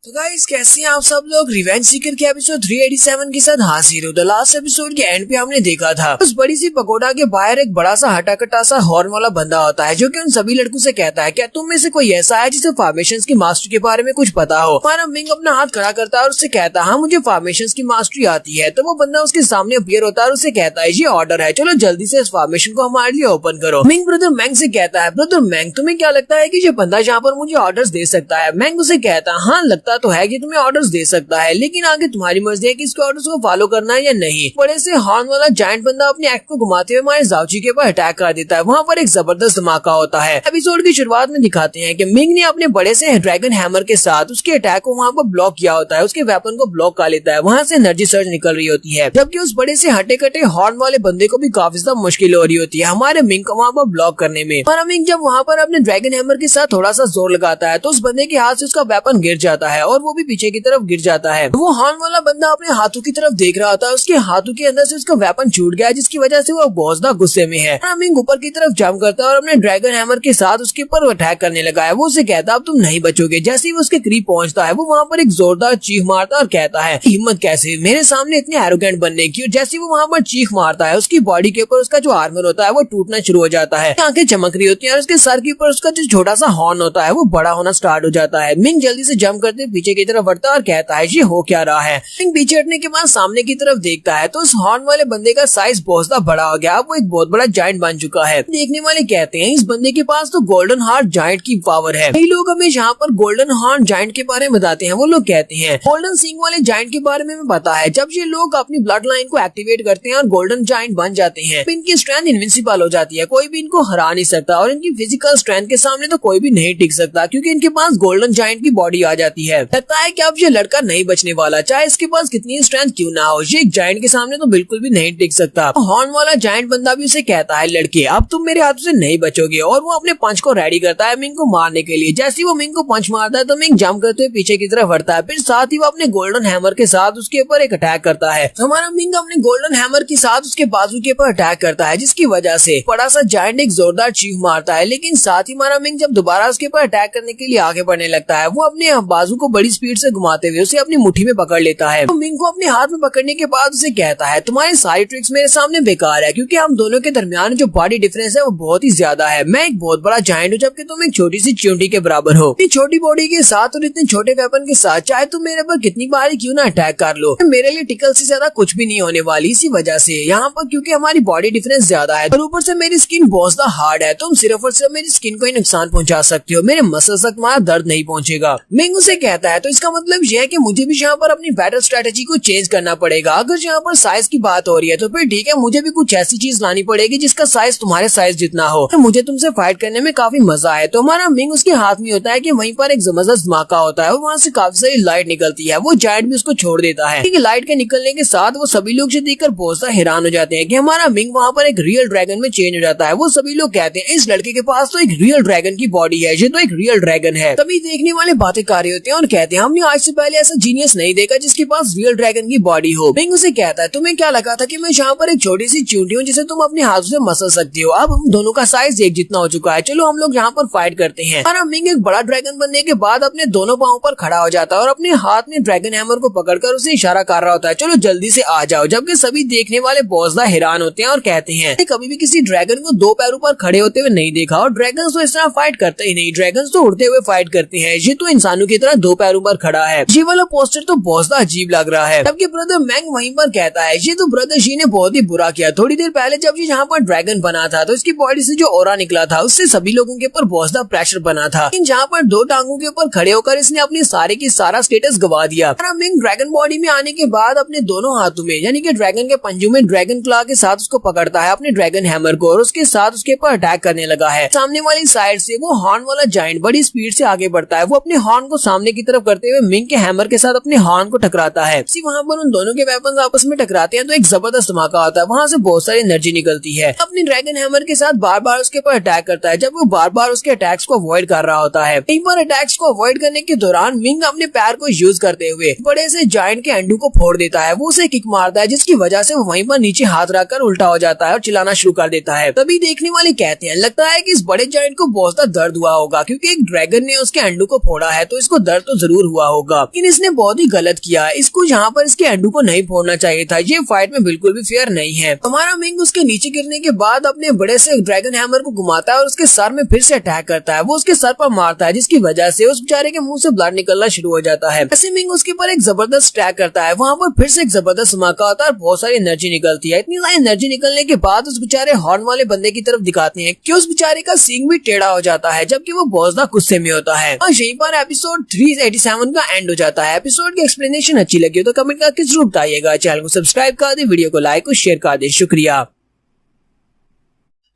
तो गाइस कैसे हैं आप सब लोग? रिवेंज सीकर के एपिसोड 387 के साथ हाजिर हो। द लास्ट एपिसोड के एंड पे हमने देखा था उस बड़ी सी पगोडा के बाहर एक बड़ा सा हटा कटा सा हॉर्न वाला बंदा होता है जो कि उन सभी लड़कों से कहता है क्या तुम में से कोई ऐसा है जिसे फॉर्मेशंस की मास्टरी के बारे में कुछ पता हो? हमारा मिंग अपना हाथ खड़ा करता है और उससे कहता है हाँ मुझे फॉर्मेशंस की मास्टरी आती है। तो वो बंदा उसके सामने अपीयर होता है और उसे कहता है ये ऑर्डर है, चलो जल्दी से इस फॉर्मेशन को हमारे लिए ओपन करो। मिंग ब्रदर मैंग से कहता है ब्रदर मैंग तुम्हें क्या लगता है कि ये बंदा यहाँ पर मुझे ऑर्डर दे सकता है? मैंग उसे कहता है हाँ लगता तो है कि तुम्हें ऑर्डर्स दे सकता है, लेकिन आगे तुम्हारी मर्जी है कि इसके ऑर्डर्स को फॉलो करना है या नहीं। बड़े से हॉर्न वाला जायंट बंदा अपने एक्ट को घुमाते हुए हमारे जाओची के ऊपर अटैक कर देता है। वहाँ पर एक जबरदस्त धमाका होता है। एपिसोड की शुरुआत में दिखाते हैं कि मिंग ने अपने बड़े से ड्रैगन हैमर के साथ उसके अटैक को वहाँ पर ब्लॉक किया होता है, उसके वेपन को ब्लॉक कर लेता है। वहाँ से एनर्जी सर्ज निकल रही होती है, जबकि उस बड़े से हटे कटे हॉर्न वाले बंदे को भी काफी ज्यादा मुश्किल हो रही होती है हमारे मिंग को वहाँ पर ब्लॉक करने में। और मिंग जब वहाँ पर अपने ड्रैगन हैमर के साथ थोड़ा सा जोर लगाता है तो उस बंदे के हाथ से उसका वेपन गिर जाता है है और वो भी पीछे की तरफ गिर जाता है। वो हॉर्न वाला बंदा अपने हाथों की तरफ देख रहा होता है, उसके हाथों के अंदर से उसका वेपन छूट गया जिसकी वजह से वो बहुत ज्यादा गुस्से में है। मिंग ऊपर की तरफ जंप करता है और अपने ड्रैगन हैमर के साथ उसके ऊपर अटैक करने लगा है। वो उसे कहता है अब तुम नहीं बचोगे। जैसे ही वो उसके करीब पहुंचता है वो वहाँ पर एक जोरदार चीख मारता है और कहता है हिम्मत कैसे मेरे सामने इतने एरोगेंट बनने की। और जैसे वो वहाँ पर चीख मारता है उसकी बॉडी के ऊपर उसका जो आर्मर होता है वो टूटना शुरू हो जाता है, आंखें चमक रही होती है और उसके सर के ऊपर उसका जो छोटा सा हॉर्न होता है वो बड़ा होना स्टार्ट हो जाता है। मिंग जल्दी से जंप करते पीछे की तरफ बढ़ता है और कहता है ये हो क्या रहा है। मिंग पीछे हटने के बाद सामने की तरफ देखता है तो उस हॉर्न वाले बंदे का साइज बहुत ज्यादा बड़ा हो गया, अब वो एक बहुत बड़ा जायंट बन चुका है। देखने वाले कहते हैं इस बंदे के पास तो गोल्डन हार्ट जायंट की पावर है। कई लोग हमें यहाँ पर गोल्डन हार्ट जायंट के बारे में बताते हैं। वो लोग कहते हैं गोल्डन सिंग वाले जायंट के बारे में पता है। जब ये लोग अपनी ब्लड लाइन को एक्टिवेट करते हैं और गोल्डन जायंट बन जाते हैं तो इनकी स्ट्रेंथ इनविंसिबल हो जाती है, कोई भी इनको हरा नहीं सकता और इनकी फिजिकल स्ट्रेंथ के सामने तो कोई भी नहीं टिक सकता क्योंकि इनके पास गोल्डन जायंट की बॉडी आ जाती है। लगता है कि अब ये लड़का नहीं बचने वाला, चाहे इसके पास कितनी स्ट्रेंथ क्यों ना हो, ये एक जायंट के सामने तो बिल्कुल भी नहीं टिक सकता। हॉर्न वाला जायंट बंदा भी उसे कहता है लड़के अब तुम मेरे हाथों से नहीं बचोगे और वो अपने पंच को रेडी करता है मिंग को मारने के लिए। जैसे ही वो मिंग को पंच मारता है तो मिंग जंप करते हुए पीछे की तरफ हटता है, फिर साथ ही वो अपने गोल्डन हैमर के साथ उसके ऊपर एक अटैक करता है। हमारा मिंग अपने गोल्डन हैमर के साथ उसके बाजू के ऊपर अटैक करता है जिसकी वजह से बड़ा सा जायंट एक जोरदार चीख मारता है। लेकिन साथ ही हमारा मिंग जब दोबारा उसके ऊपर अटैक करने के लिए आगे बढ़ने लगता है वो अपने बाजू को बड़ी स्पीड से घुमाते हुए उसे अपनी मुट्ठी में पकड़ लेता है। तो मिंग को अपने हाथ में पकड़ने के बाद उसे कहता है तुम्हारी सारी ट्रिक्स मेरे सामने बेकार है क्योंकि हम दोनों के दरमियान जो बॉडी डिफरेंस है वो बहुत ही ज्यादा है। मैं एक बहुत बड़ा जायंट हूँ जबकि तुम एक छोटी सी चींटी के बराबर हो। इतनी छोटी बॉडी के साथ और इतने छोटे वेपन के साथ चाहे तुम मेरे पर कितनी बार क्यों ना अटैक कर लो, मेरे लिए टिकल से ज्यादा कुछ भी नहीं होने वाली। इसी वजह से यहाँ पर क्योंकि हमारी बॉडी डिफरेंस ज्यादा है और ऊपर से मेरी स्किन बहुत ज्यादा हार्ड है, तुम सिर्फ और सिर्फ मेरी स्किन को ही नुकसान पहुंचा सकते हो, मेरे मसल तक तुम्हारा दर्द नहीं पहुंचेगा। मिंग उसे कहता है तो इसका मतलब यह है कि मुझे भी यहाँ पर अपनी बैटल स्ट्रेटेजी को चेंज करना पड़ेगा। अगर यहाँ पर साइज की बात हो रही है तो फिर ठीक है, मुझे भी कुछ ऐसी चीज लानी पड़ेगी जिसका साइज तुम्हारे साइज जितना हो, तो मुझे तुमसे फाइट करने में काफी मजा आए। तो हमारा मिंग उसके हाथ में होता है कि वहीं पर एक जबरदस्त धमाका होता है और वहाँ से काफी सारी लाइट निकलती है। वो जायंट भी उसको छोड़ देता है। लाइट के निकलने के साथ वो सभी लोग देखकर बहुत सा हैरान हो जाते हैं कि हमारा मिंग वहाँ पर एक रियल ड्रैगन में चेंज हो जाता है। वो सभी लोग कहते हैं इस लड़के के पास तो एक रियल ड्रैगन की बॉडी है, ये तो एक रियल ड्रैगन है। तभी देखने वाले बातें कर रहे होते हैं और कहते हैं हमने आज से पहले ऐसा जीनियस नहीं देखा जिसके पास रियल ड्रैगन की बॉडी हो। मिंग उसे कहता है तुम्हें क्या लगा था कि मैं यहाँ पर एक छोटी सी चींटी हूँ जिसे तुम अपने हाथों से मसल सकती हो, अब हम दोनों का साइज एक जितना हो चुका है, चलो हम लोग यहाँ पर फाइट करते हैं। हमारा मिंग एक बड़ा ड्रैगन बनने के बाद अपने दोनों पाँव पर खड़ा हो जाता है और अपने हाथ में ड्रैगन हैमर को पकड़कर उसे इशारा कर रहा होता है चलो जल्दी से आ जाओ। जबकि सभी देखने वाले बहुत ज्यादा हैरान होते हैं और कहते हैं कभी भी किसी ड्रैगन को दो पैरों पर खड़े होते हुए नहीं देखा और ड्रैगन तो इस तरह फाइट करते ही नहीं, ड्रैगन तो उड़ते हुए फाइट करते हैं, ये तो इंसानों की तरह दो पैरों पर खड़ा है। ये वाला पोस्टर तो बहुत ज्यादा अजीब लग रहा है। जबकि ब्रदर मैंग वहीं पर कहता है ये तो ब्रदर जी ने बहुत ही बुरा किया। थोड़ी देर पहले जब ये यहाँ पर ड्रैगन बना था तो इसकी बॉडी से जो ऑरा निकला था उससे सभी लोगों के ऊपर बहुत ज्यादा प्रेशर बना था, लेकिन जहाँ पर दो टांगों के ऊपर खड़े होकर इसने अपनी सारे की सारा स्टेटस गवा दिया। मिंग ड्रैगन बॉडी में आने के बाद अपने दोनों हाथों में यानी कि ड्रैगन के पंजों में ड्रैगन क्लॉ के साथ उसको पकड़ता है अपने ड्रैगन हैमर को और उसके साथ उसके ऊपर अटैक करने लगा है। सामने वाली साइड से वो हॉर्न वाला जायंट बड़ी स्पीड से आगे बढ़ता है। वो अपने हॉर्न को सामने की तरफ करते हुए मिंग के हैमर के साथ अपने हॉर्न को टकराता है। वहाँ पर उन दोनों के वेपन आपस में टकराते हैं तो एक जबरदस्त धमाका होता है, वहाँ से बहुत सारी एनर्जी निकलती है। अपने ड्रैगन हैमर के साथ बार बार उसके ऊपर अटैक करता है। जब वो बार बार उसके अटैक्स को अवॉइड कर रहा होता है, एक बार अटैक्स को अवॉइड करने के दौरान मिंग अपने पैर को यूज करते हुए बड़े से जायंट के अंडू को फोड़ देता है। वो उसे किक मारता है जिसकी वजह से वो वहीं पर नीचे हाथ रखकर उल्टा हो जाता है और चिल्लाना शुरू कर देता है। तभी देखने वाले कहते हैं लगता है कि इस बड़े जायंट को बहुत ज्यादा दर्द हुआ होगा क्योंकि एक ड्रैगन ने उसके अंडू को फोड़ा है तो इसको दर्द तो जरूर हुआ होगा, लेकिन इसने बहुत ही गलत किया, इसको यहाँ पर इसके अंडू को नहीं फोड़ना चाहिए था, ये फाइट में बिल्कुल भी फेयर नहीं है। हमारा मिंग उसके नीचे गिरने के बाद अपने बड़े से ड्रैगन हैमर को घुमाता है और उसके सर में फिर से अटैक करता है। वो उसके सर पर मारता है जिसकी वजह से उस बेचारे के मुंह से ब्लड निकलना शुरू हो जाता है। ऐसे मिंग उसके ऊपर एक जबरदस्त अटैक करता है, वहाँ पर फिर से एक जबरदस्त धमाका होता है और बहुत सारी एनर्जी निकलती है। इतनी सारी एनर्जी निकलने के बाद उस बेचारे हॉर्न वाले बंदे की तरफ दिखाते हैं कि उस बेचारे का सींग भी टेढ़ा हो जाता है जबकि वो बहुत ज्यादा गुस्से में होता है। और यहीं पर एपिसोड 387 का एंड हो जाता है। एपिसोड की एक्सप्लेनेशन अच्छी लगी हो तो कमेंट करके जरूर बताइएगा। चैनल को सब्सक्राइब कर दे, वीडियो को लाइक और शेयर कर दे। शुक्रिया।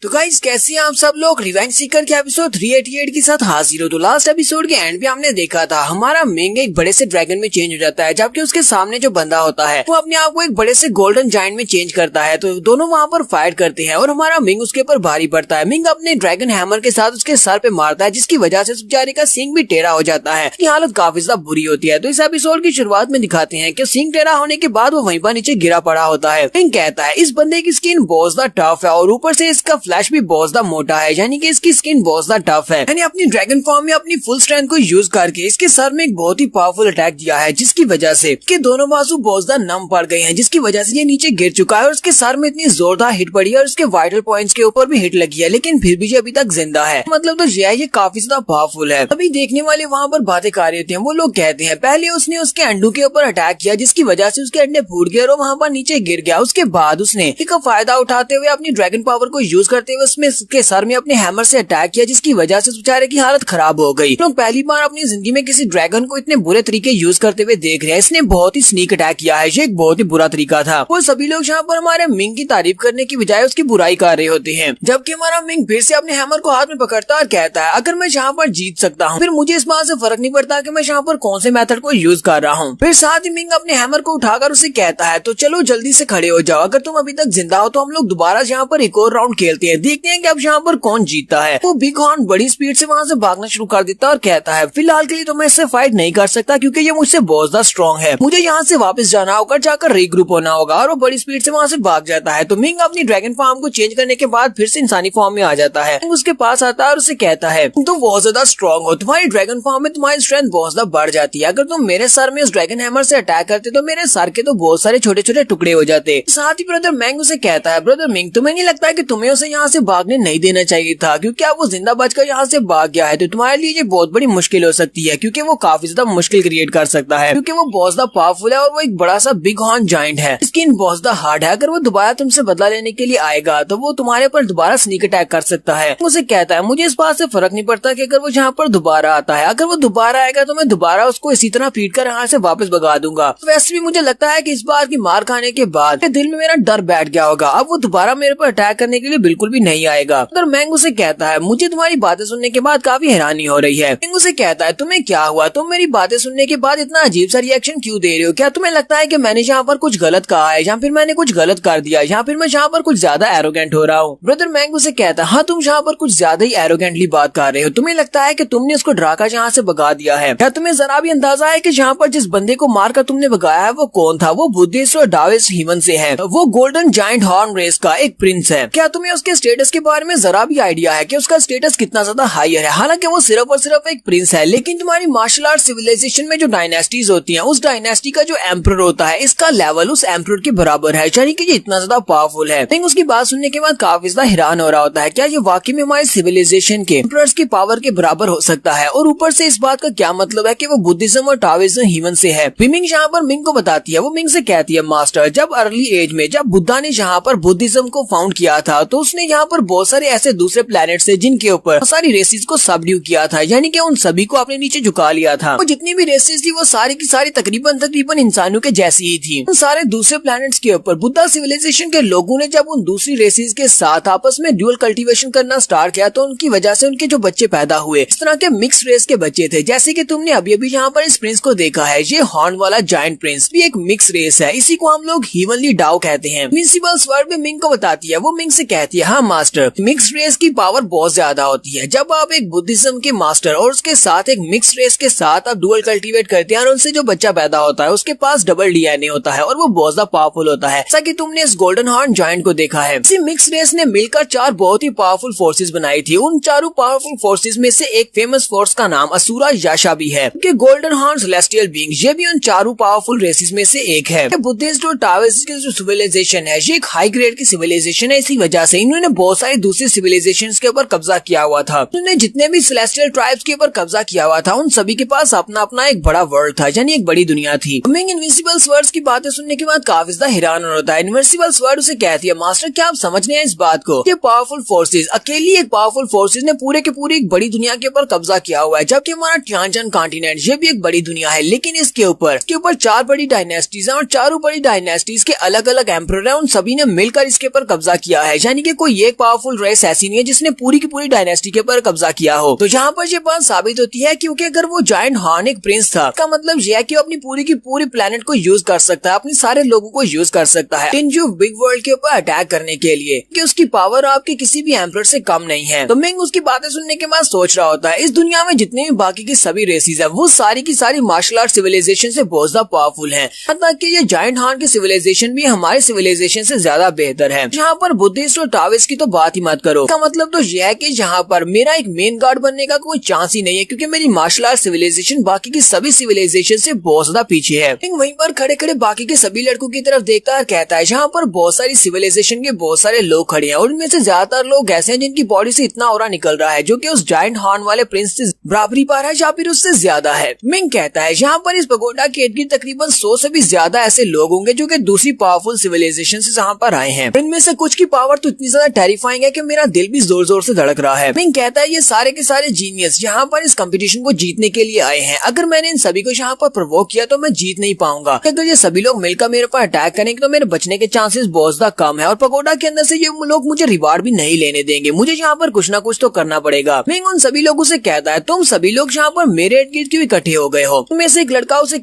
तो गाइस कैसे हैं आप सब लोग। रिवेंज सीकर के एपिसोड 388 के साथ हाजिर हो। तो लास्ट एपिसोड के एंड पे हमने देखा था हमारा मिंग एक बड़े से ड्रैगन में चेंज हो जाता है, जबकि उसके सामने जो बंदा होता है वो अपने आप को एक बड़े से गोल्डन जायंट में चेंज करता है। तो दोनों वहाँ पर फाइट करते हैं और हमारा मिंग उसके ऊपर भारी पड़ता है। मिंग अपने ड्रैगन हैमर के साथ उसके सर पे मारता है, जिसकी वजह से बेचारे का सिंग भी टेढ़ा हो जाता है। इसकी हालत काफी ज्यादा बुरी होती है। तो इस एपिसोड की शुरुआत में दिखाते हैं कि सिंग टेढ़ा होने के बाद वो वहीं पर नीचे गिरा पड़ा होता है। मिंग कहता है इस बंदे की स्किन बहुत ज्यादा टफ है और ऊपर से इसका फ्लैश भी बहुत ज्यादा मोटा है, यानी कि इसकी स्किन बहुत ज्यादा टफ है। यानी अपनी ड्रैगन फॉर्म में अपनी फुल स्ट्रेंथ को यूज करके इसके सर में एक बहुत ही पावरफुल अटैक दिया है, जिसकी वजह से इसके दोनों बाजू बहुत ज्यादा नम पड़ गए हैं, जिसकी वजह से ये नीचे गिर चुका है और उसके सर में इतनी जोरदार हिट पड़ी है और उसके वाइटल पॉइंट्स के ऊपर भी हिट लगी है, लेकिन फिर भी ये अभी तक जिंदा है। मतलब तो ये काफी ज्यादा पावरफुल है। अभी देखने वाले वहाँ पर बातें कर रहे होते हैं। वो लोग कहते हैं पहले उसने उसके अंडू के ऊपर अटैक किया, जिसकी वजह से उसके अंडे फूट गए और वहाँ पर नीचे गिर गया। उसके बाद उसने इसका फायदा उठाते हुए अपनी ड्रैगन पावर को यूज करते हुए उसमें उसके सर में अपने हैमर से अटैक किया, जिसकी वजह से बेचारे की हालत खराब हो गई। लोग पहली बार अपनी जिंदगी में किसी ड्रैगन को इतने बुरे तरीके यूज करते हुए देख रहे हैं। इसने बहुत ही स्नीक अटैक किया है, ये एक बहुत ही बुरा तरीका था। वो सभी लोग यहाँ पर हमारे मिंग की तारीफ करने की बजाय उसकी बुराई कर रहे होते हैं, जबकि हमारा मिंग फिर से अपने हैमर को हाथ में पकड़ता है और कहता है अगर मैं यहाँ पर जीत सकता हूँ फिर मुझे इस बात से फर्क नहीं पड़ता कि मैं यहाँ पर कौन से मेथड को यूज कर रहा हूँ। फिर साथ ही मिंग अपने हैमर को उठाकर उसे कहता है तो चलो जल्दी से खड़े हो जाओ, अगर तुम अभी तक जिंदा हो तो हम लोग दोबारा यहाँ पर एक और राउंड खेलते हैं, देखते हैं कि अब यहाँ पर कौन जीतता है। वो बिग हॉर्न बड़ी स्पीड से वहाँ से भागना शुरू कर देता है और कहता है फिलहाल के लिए तो मैं इससे फाइट नहीं कर सकता क्योंकि ये मुझसे बहुत ज्यादा स्ट्रॉन्ग है, मुझे यहाँ से वापस जाना होगा, जाकर रीग्रुप होना होगा। और वो बड़ी स्पीड से वहाँ से भाग जाता है। तो मिंग अपनी ड्रैगन फॉर्म को चेंज करने के बाद फिर से इंसानी फॉर्म में आ जाता है। उसके पास आता है और उसे कहता है तुम बहुत ज्यादा स्ट्रॉन्ग हो, तुम्हारी ड्रैगन फॉर्म में तुम्हारी स्ट्रेंथ बहुत ज्यादा बढ़ जाती है, अगर तुम मेरे सर में उस ड्रैगन हैमर से अटैक करते तो मेरे सर के तो बहुत सारे छोटे छोटे टुकड़े हो जाते। साथ ही ब्रदर मैंग उसे कहता है ब्रदर मिंग तुम्हें नहीं लगता है कि तुम्हें उसे यहाँ से भागने नहीं देना चाहिए था, क्योंकि अब वो जिंदा बचकर यहाँ से भाग गया है तो तुम्हारे लिए ये बहुत बड़ी मुश्किल हो सकती है, क्योंकि वो काफी ज्यादा मुश्किल क्रिएट कर सकता है, क्योंकि वो बहुत ज्यादा पावरफुल है और वो एक बड़ा सा बिग हॉर्न जायंट है। स्किन बहुत ज्यादा हार्ड है, अगर वो दोबारा तुमसे बदला लेने के लिए आएगा तो वो तुम्हारे ऊपर दोबारा स्नीक अटैक कर सकता है। उसे कहता है मुझे इस बात से फर्क नहीं पड़ता कि अगर वो यहाँ पर दोबारा आता है, अगर वो दोबारा आएगा तो मैं दोबारा उसको इसी तरह पीट कर यहाँ से वापस भगा दूंगा। तो वैसे भी मुझे लगता है कि इस बार की मार खाने के बाद दिल में मेरा डर बैठ गया होगा, अब वो दोबारा मेरे पर अटैक करने के लिए बिल्कुल भी नहीं आएगा। तो मैंग उसे कहता है मुझे तुम्हारी बातें सुनने के बाद काफी हैरानी हो रही है। मैंग उसे कहता है तुम्हें क्या हुआ, तुम मेरी बातें सुनने के बाद इतना अजीब सा रिएक्शन क्यों दे रहे हो, क्या तुम्हें लगता है कि मैंने यहाँ पर कुछ गलत कहा है या फिर मैंने कुछ गलत कर दिया या फिर मैं यहाँ पर कुछ ज्यादा एरोगेंट हो रहा हूँ। ब्रदर मैंग उसे कहता है हाँ तुम यहाँ पर कुछ ज्यादा ही एरोगेंटली बात कर रहे हो, तुम्हें लगता है कि तुमने उसको डराकर यहाँ से भगा दिया है, क्या तुम्हें जरा भी अंदाजा है कि यहाँ पर जिस बंदे को मारकर तुमने भगाया है वो कौन था, वो बुद्धिस्ट और डाविस हीवन से है, वो गोल्डन जायंट हॉर्न रेस का एक प्रिंस है। क्या तुम्हें उसके स्टेटस के बारे में जरा भी आइडिया है कि उसका स्टेटस कितना ज्यादा हायर है, हालांकि वो सिर्फ और सिर्फ एक प्रिंस है, लेकिन तुम्हारी मार्शल आर्ट सिविलाइजेशन में जो डायनेस्टीज होती हैं उस डायनेस्टी का जो एम्परर होता है इसका लेवल उस एम्परर के बराबर है, यानी कि ये इतना ज्यादा पावरफुल है। लेकिन उसकी बात सुनने के बाद काफी ज्यादा हैरान हो रहा होता है, क्या ये वाकई में हमारे सिविलाइजेशन के एम्परर्स की पावर के बराबर हो सकता है, और ऊपर से इस बात का क्या मतलब है कि वो बुद्धिज्म और टाओइज्म हीवन से है। मिंग यहाँ पर मिंग को बताती है, वो मिंग से कहती है मास्टर जब अर्ली एज में जब बुद्धा ने यहाँ पर बुद्धिज्म को फाउंड किया था तो उसने यहाँ पर बहुत सारे ऐसे दूसरे प्लैनेट से जिनके ऊपर सारी रेसिस को सबड्यू किया था, यानी कि उन सभी को अपने नीचे झुका लिया था। वो जितनी भी रेसिस थी वो सारी की सारी तकरीबन इंसानों के जैसी ही थी। उन सारे दूसरे प्लैनेट्स के ऊपर बुद्धा सिविलाइजेशन के लोगों ने जब उन दूसरी रेसिस के साथ आपस में ड्यूअल कल्टीवेशन करना स्टार्ट किया तो उनकी वजह से उनके जो बच्चे पैदा हुए इस तरह के मिक्स रेस के बच्चे थे, जैसे कि तुमने अभी अभी यहाँ पर इस प्रिंस को देखा है, ये हॉर्न वाला जायंट प्रिंस भी एक मिक्स रेस है, इसी को हम लोग हीवनली डाउ कहते हैं। प्रिंसिपल स्वर्ड में मिंग को बताती है, वो मिंग से कहती है हाँ मास्टर मिक्स रेस की पावर बहुत ज्यादा होती है, जब आप एक बुद्धिज्म के मास्टर और उसके साथ एक मिक्स रेस के साथ आप डुअल कल्टीवेट करते हैं और उनसे जो बच्चा पैदा होता है उसके पास डबल डीएनए होता है और वो बहुत ज्यादा पावरफुल होता है, जैसा कि तुमने इस गोल्डन हॉर्न जायंट को देखा है। इसी मिक्स रेस ने मिलकर 4 बहुत ही पावरफुल फोर्सेस बनाई थी, उन चारों पावरफुल फोर्सेस में से एक फेमस फोर्स का नाम असुरा याशा भी है, कि गोल्डन हॉर्न सेलेस्टियल बीइंग ये भी उन चारों पावरफुल रेसिस में से एक है। बुद्धिस्ट और टाओइस्ट की जो सिविलाइजेशन है ये एक हाई ग्रेड की सिविलाइजेशन है, इसी वजह से इन्होंने बहुत सारी दूसरी सिविलाइजेशन के ऊपर कब्जा किया हुआ था। इन्होंने जितने भी सेलेस्टियल ट्राइब्स के ऊपर कब्जा किया हुआ था उन सभी के पास अपना अपना एक बड़ा वर्ल्ड था, यानी एक बड़ी दुनिया थी। मिंग इनविजिबल स्वर्ड्स की बातें सुनने के बाद काफी ज्यादा हैरान होता है। इनविजिबल स्वर्ड उसे कहती है मास्टर क्या आप समझ रहे हैं इस बात को, ये पावरफुल फोर्सेस अकेली एक पावरफुल फोर्सेस ने पूरे के पूरे एक बड़ी दुनिया के ऊपर कब्जा किया हुआ है, जबकि हमारा टियानजन कॉन्टिनेंट ये भी एक बड़ी दुनिया है, लेकिन इसके ऊपर 4 बड़ी डायनेस्टीज हैं और चारों बड़ी डायनेस्टीज के अलग अलग एम्परर हैं, उन सभी ने मिलकर इसके ऊपर कब्जा किया है, यानी कि कोई कोई एक पावरफुल रेस ऐसी नहीं है जिसने पूरी की पूरी डायनेस्टी के ऊपर कब्जा किया हो। तो यहाँ पर ये बात साबित होती है क्योंकि अगर वो जायंट हॉर्न एक प्रिंस था, इसका मतलब यह है कि वो अपनी पूरी की पूरी प्लेनेट को यूज कर सकता है, अपने सारे लोगों को यूज कर सकता है टिनजू बिग वर्ल्ड के ऊपर अटैक करने के लिए, कि उसकी पावर आपके किसी भी एम्परर से कम नहीं है। तो मिंग उसकी बातें सुनने के बाद सोच रहा होता है इस दुनिया में जितने भी बाकी की सभी रेसिस है वो सारी की सारी मार्शल आर्ट सिविलाइजेशन से बहुत ज्यादा पावरफुल है, मतलब कि ये जायंट हॉर्न की सिविलाइजेशन भी हमारे सिविलाइजेशन से ज्यादा बेहतर है। यहाँ पर बुद्धिस्ट और टाविस्ट की तो बात ही मत करो। इसका मतलब तो यह है कि यहाँ पर मेरा एक मेन गार्ड बनने का कोई चांस ही नहीं है क्योंकि मेरी मार्शल आर्ट सिविलाइजेशन बाकी की सभी सिविलाइजेशन से बहुत ज्यादा पीछे है। वहीं पर खड़े खड़े बाकी के सभी लड़कों की तरफ देखता है, कहता है यहाँ पर बहुत सारी सिविलाइजेशन के बहुत सारे लोग खड़े हैं और उनमें से ज्यादातर लोग ऐसे हैं जिनकी बॉडी से इतना ऑरा निकल रहा है जो कि उस जायंट हॉर्न वाले प्रिंस से बराबरी पर है या फिर उससे ज्यादा है। मिंग कहता है यहाँ पर इस पगोडा के इर्द गिर्द तकरीबन 100 से भी ज्यादा ऐसे लोग होंगे जो कि दूसरी पावरफुल सिविलाइजेशन से यहाँ पर आए हैं। इनमें से कुछ की पावर तो इतनी ज्यादा टेरिफाइंग है कि मेरा दिल भी जोर जोर से धड़क रहा है। मिंग कहता है ये सारे के सारे जीनियस यहाँ पर इस कंपटीशन को जीतने के लिए आए हैं। अगर मैंने इन सभी को यहाँ पर प्रोवोक किया तो मैं जीत नहीं पाऊंगा। अगर ये सभी लोग मिलकर मेरे पर अटैक करेंगे तो मेरे बचने के चांसेस बहुत ज्यादा कम है और पगोडा के अंदर से ये लोग मुझे रिवार्ड भी नहीं लेने देंगे। मुझे यहाँ पर कुछ ना कुछ तो करना पड़ेगा। मिंग उन सभी लोगों से कहता है तुम सभी लोग यहाँ पर मेरे इर्द गिर्द क्यों इकट्ठे हो गए हो। तुम्हें से एक लड़का उसे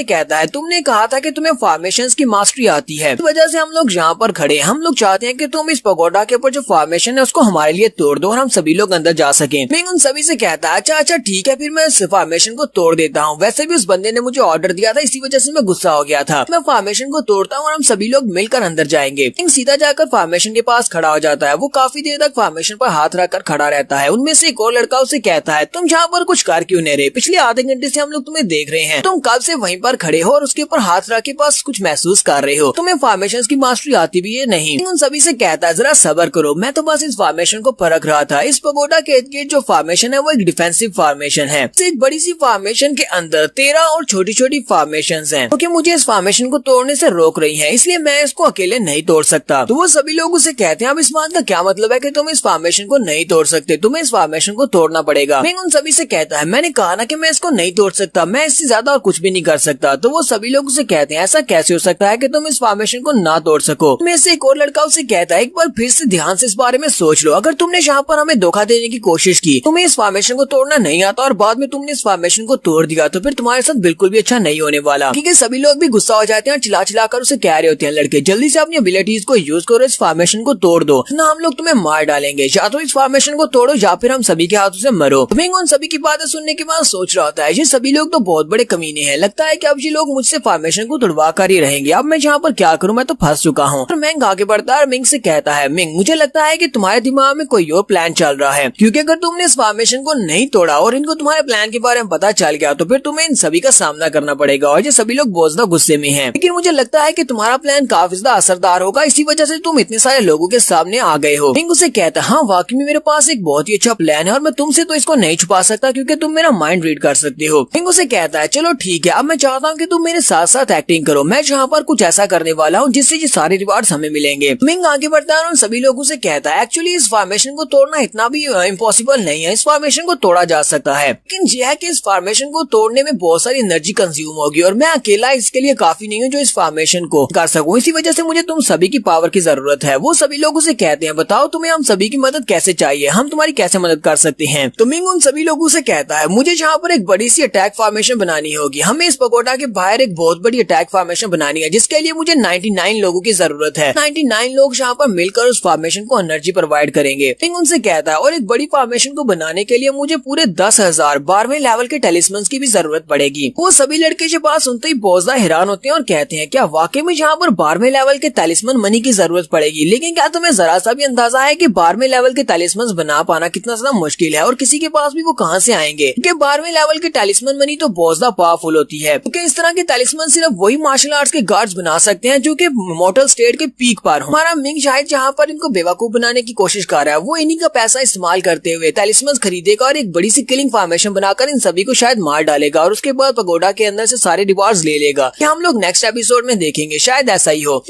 कहता है तुमने कहा था कि तुम्हें फॉर्मेशंस की मास्टरी आती है, इस वजह से हम लोग यहाँ पर खड़े हैं। हम लोग चाहते हैं कि तुम इस पगोडा के ऊपर जो फॉर्मेशन है उसको हमारे लिए तोड़ दो और हम सभी लोग अंदर जा सकें। मिंग उन सभी से कहता है अच्छा ठीक है फिर मैं इस फॉर्मेशन को तोड़ देता हूँ। वैसे भी उस बंदे ने मुझे ऑर्डर दिया था, इसी वजह से मैं गुस्सा हो गया था। मैं फॉर्मेशन को तोड़ता हूँ और हम सभी लोग मिलकर अंदर जाएंगे। मिंग सीधा जाकर फॉर्मेशन के पास खड़ा हो जाता है। वो काफी देर तक फॉर्मेशन पर हाथ रखकर खड़ा रहता है। उनमें से एक और लड़का उसे कहता है तुम यहाँ पर कुछ कर क्यों नहीं रहे, पिछले आधे घंटे से हम लोग तुम्हें देख रहे हैं, तुम कब से वहीं पर खड़े हो और उसके ऊपर हाथ रख के पास कुछ महसूस कर रहे हो, तुम्हें फॉर्मेशन की मास्टरी आती भी है नहीं। उन सभी से कहता है जरा सब्र करो, मैं तो बस इस फॉर्मेशन को परख रहा था। इस पगोडा के इर्द गिर्द जो फॉर्मेशन है वो एक डिफेंसिव फॉर्मेशन है। एक बड़ी सी फॉर्मेशन के अंदर 13 और छोटी छोटी फॉर्मेशन हैं, क्योंकि मुझे इस फॉर्मेशन को तोड़ने से रोक रही है, इसलिए मैं इसको अकेले नहीं तोड़ सकता। तो वो सभी लोग उसे कहते हैं अब इस बात का क्या मतलब है कि तुम इस फॉर्मेशन को नहीं तोड़ सकते, तुम्हें इस फॉर्मेशन को तोड़ना पड़ेगा। मिंग उन सभी से कहता है मैंने कहा ना कि मैं इसको नहीं तोड़ सकता, मैं इससे ज्यादा और कुछ भी नहीं कर सकता। तो वो सभी लोग उसे कहते हैं ऐसा कैसे हो सकता है कि तुम इस फॉर्मेशन को ना तोड़ सको। में से एक और लड़का उसे कहता है एक बार फिर से ध्यान से इस बारे में सोच लो, अगर तुमने यहाँ पर हमें धोखा देने की कोशिश की, तुम्हें इस फॉर्मेशन को तोड़ना नहीं आता और बाद में तुमने इस फॉर्मेशन को तोड़ दिया तो फिर तुम्हारे साथ बिल्कुल भी अच्छा नहीं होने वाला। क्योंकि सभी लोग भी गुस्सा हो जाते हैं और चिल्ला चिल्ला कर उसे कह रहे होते हैं लड़के जल्दी से अपनी एबिलिटीज को यूज करो, इस फॉर्मेशन को तोड़ दो ना हम लोग तुम्हें मार डालेंगे, या तो इस फॉर्मेशन को तोड़ो या फिर हम सभी के हाथों से मरो। मिंग उन सभी की बातें सुनने के बाद सोच रहा होता है ये सभी लोग तो बहुत बड़े कमीने हैं, लगता है कि अब ये लोग मुझसे फॉर्मेशन को तोड़वा कर ही रहेंगे, अब मैं यहाँ पर क्या करूँ, मैं तो फंस चुका हूँ। मिंग आगे बढ़ता है और मिंग से कहता है मिंग मुझे लगता है कि तुम्हारे दिमाग में कोई और प्लान चल रहा है, क्योंकि अगर तुमने इस फॉर्मेशन को नहीं तोड़ा और इनको तुम्हारे प्लान के बारे में पता चल गया तो फिर तुम्हें इन सभी का सामना करना पड़ेगा और ये सभी लोग बहुत ज्यादा गुस्से में हैं। लेकिन मुझे लगता है कि तुम्हारा प्लान काफी ज्यादा असरदार होगा, इसी वजह से तुम इतने सारे लोगों के सामने आ गए हो। मिंग उसे कहता है हाँ वाकई में मेरे पास एक बहुत ही अच्छा प्लान है और मैं तुमसे तो इसको नहीं छुपा सकता क्योंकि तुम मेरा माइंड रीड कर सकते हो। मिंग उसे कहता है चलो ठीक है, अब मैं चाहता हूँ कि तुम मेरे साथ साथ एक्टिंग करो, मैं यहाँ पर कुछ ऐसा करने वाला हूँ जिससे ये सारे रिवार्ड्स हमें मिलेंगे। मिंग आगे बढ़ता है और सभी लोगों से कहता है एक्चुअली इस फॉर्मेशन को तोड़ना इतना भी इम्पॉसिबल नहीं है, इस फॉर्मेशन को तोड़ा जा सकता है, लेकिन यह है कि इस फॉर्मेशन को तोड़ने में बहुत सारी एनर्जी कंज्यूम होगी और मैं अकेला इसके लिए काफी नहीं हूँ जो इस फॉर्मेशन को कर सकूं, इसी वजह से मुझे तुम सभी की पावर की जरूरत है। वो सभी लोगों से कहते हैं बताओ तुम्हें हम सभी की मदद कैसे चाहिए, हम तुम्हारी कैसे मदद कर सकते हैं। तो मिंग उन सभी लोगों से कहता है मुझे यहाँ पर एक बड़ी सी अटैक फॉर्मेशन बनानी होगी, हमें इस पगोडा के बाहर एक बहुत बड़ी अटैक फॉर्मेशन बनानी है जिसके लिए मुझे 99 लोगों की जरूरत है। 99 लोग यहाँ पर मिलकर उस फॉर्मेशन को एनर्जी प्रोवाइड करेंगे। मिंग उनसे कहता है और एक बड़ी फॉर्मेशन को बनाने के लिए मुझे पूरे 10,000 12वें लेवल के टेलिस्मन्स की भी जरूरत पड़ेगी। वो सभी लड़के ये बात सुनते ही बहुत ज्यादा हैरान होते हैं और कहते हैं क्या वाकई में यहाँ पर 12वें लेवल के टेलिस्मन मनी की जरूरत पड़ेगी, लेकिन क्या तुम्हें जरा सा भी अंदाजा है कि 12वें लेवल के टेलिस्मन बना पाना कितना ज्यादा मुश्किल है और किसी के पास भी वो कहाँ से आएंगे, क्योंकि 12वें लेवल के टेलिस्मन मनी तो बहुत ज्यादा पावरफुल होती है, क्योंकि इस तरह के टेलिस्मन सिर्फ वही मार्शल आर्ट्स के गार्ड्स बना सकते हैं जो कि मॉर्टल स्टेट के पीक पर हो। हमारा मिंग शायद जहाँ पर इनको बेवकूफ बनाने की कोशिश कर रहा है वो इन्हीं का पैसा इस्तेमाल करते हुए टेलिस्मन खरीदेगा और एक बड़ी सी किलिंग फॉर्मेशन बनाकर इन सभी को शायद मार डालेगा और उसके बाद पगोडा के अंदर से सारे रिवार्ड्स ले लेगा। हम लोग नेक्स्ट एपिसोड में देखेंगे, शायद ऐसा ही हो।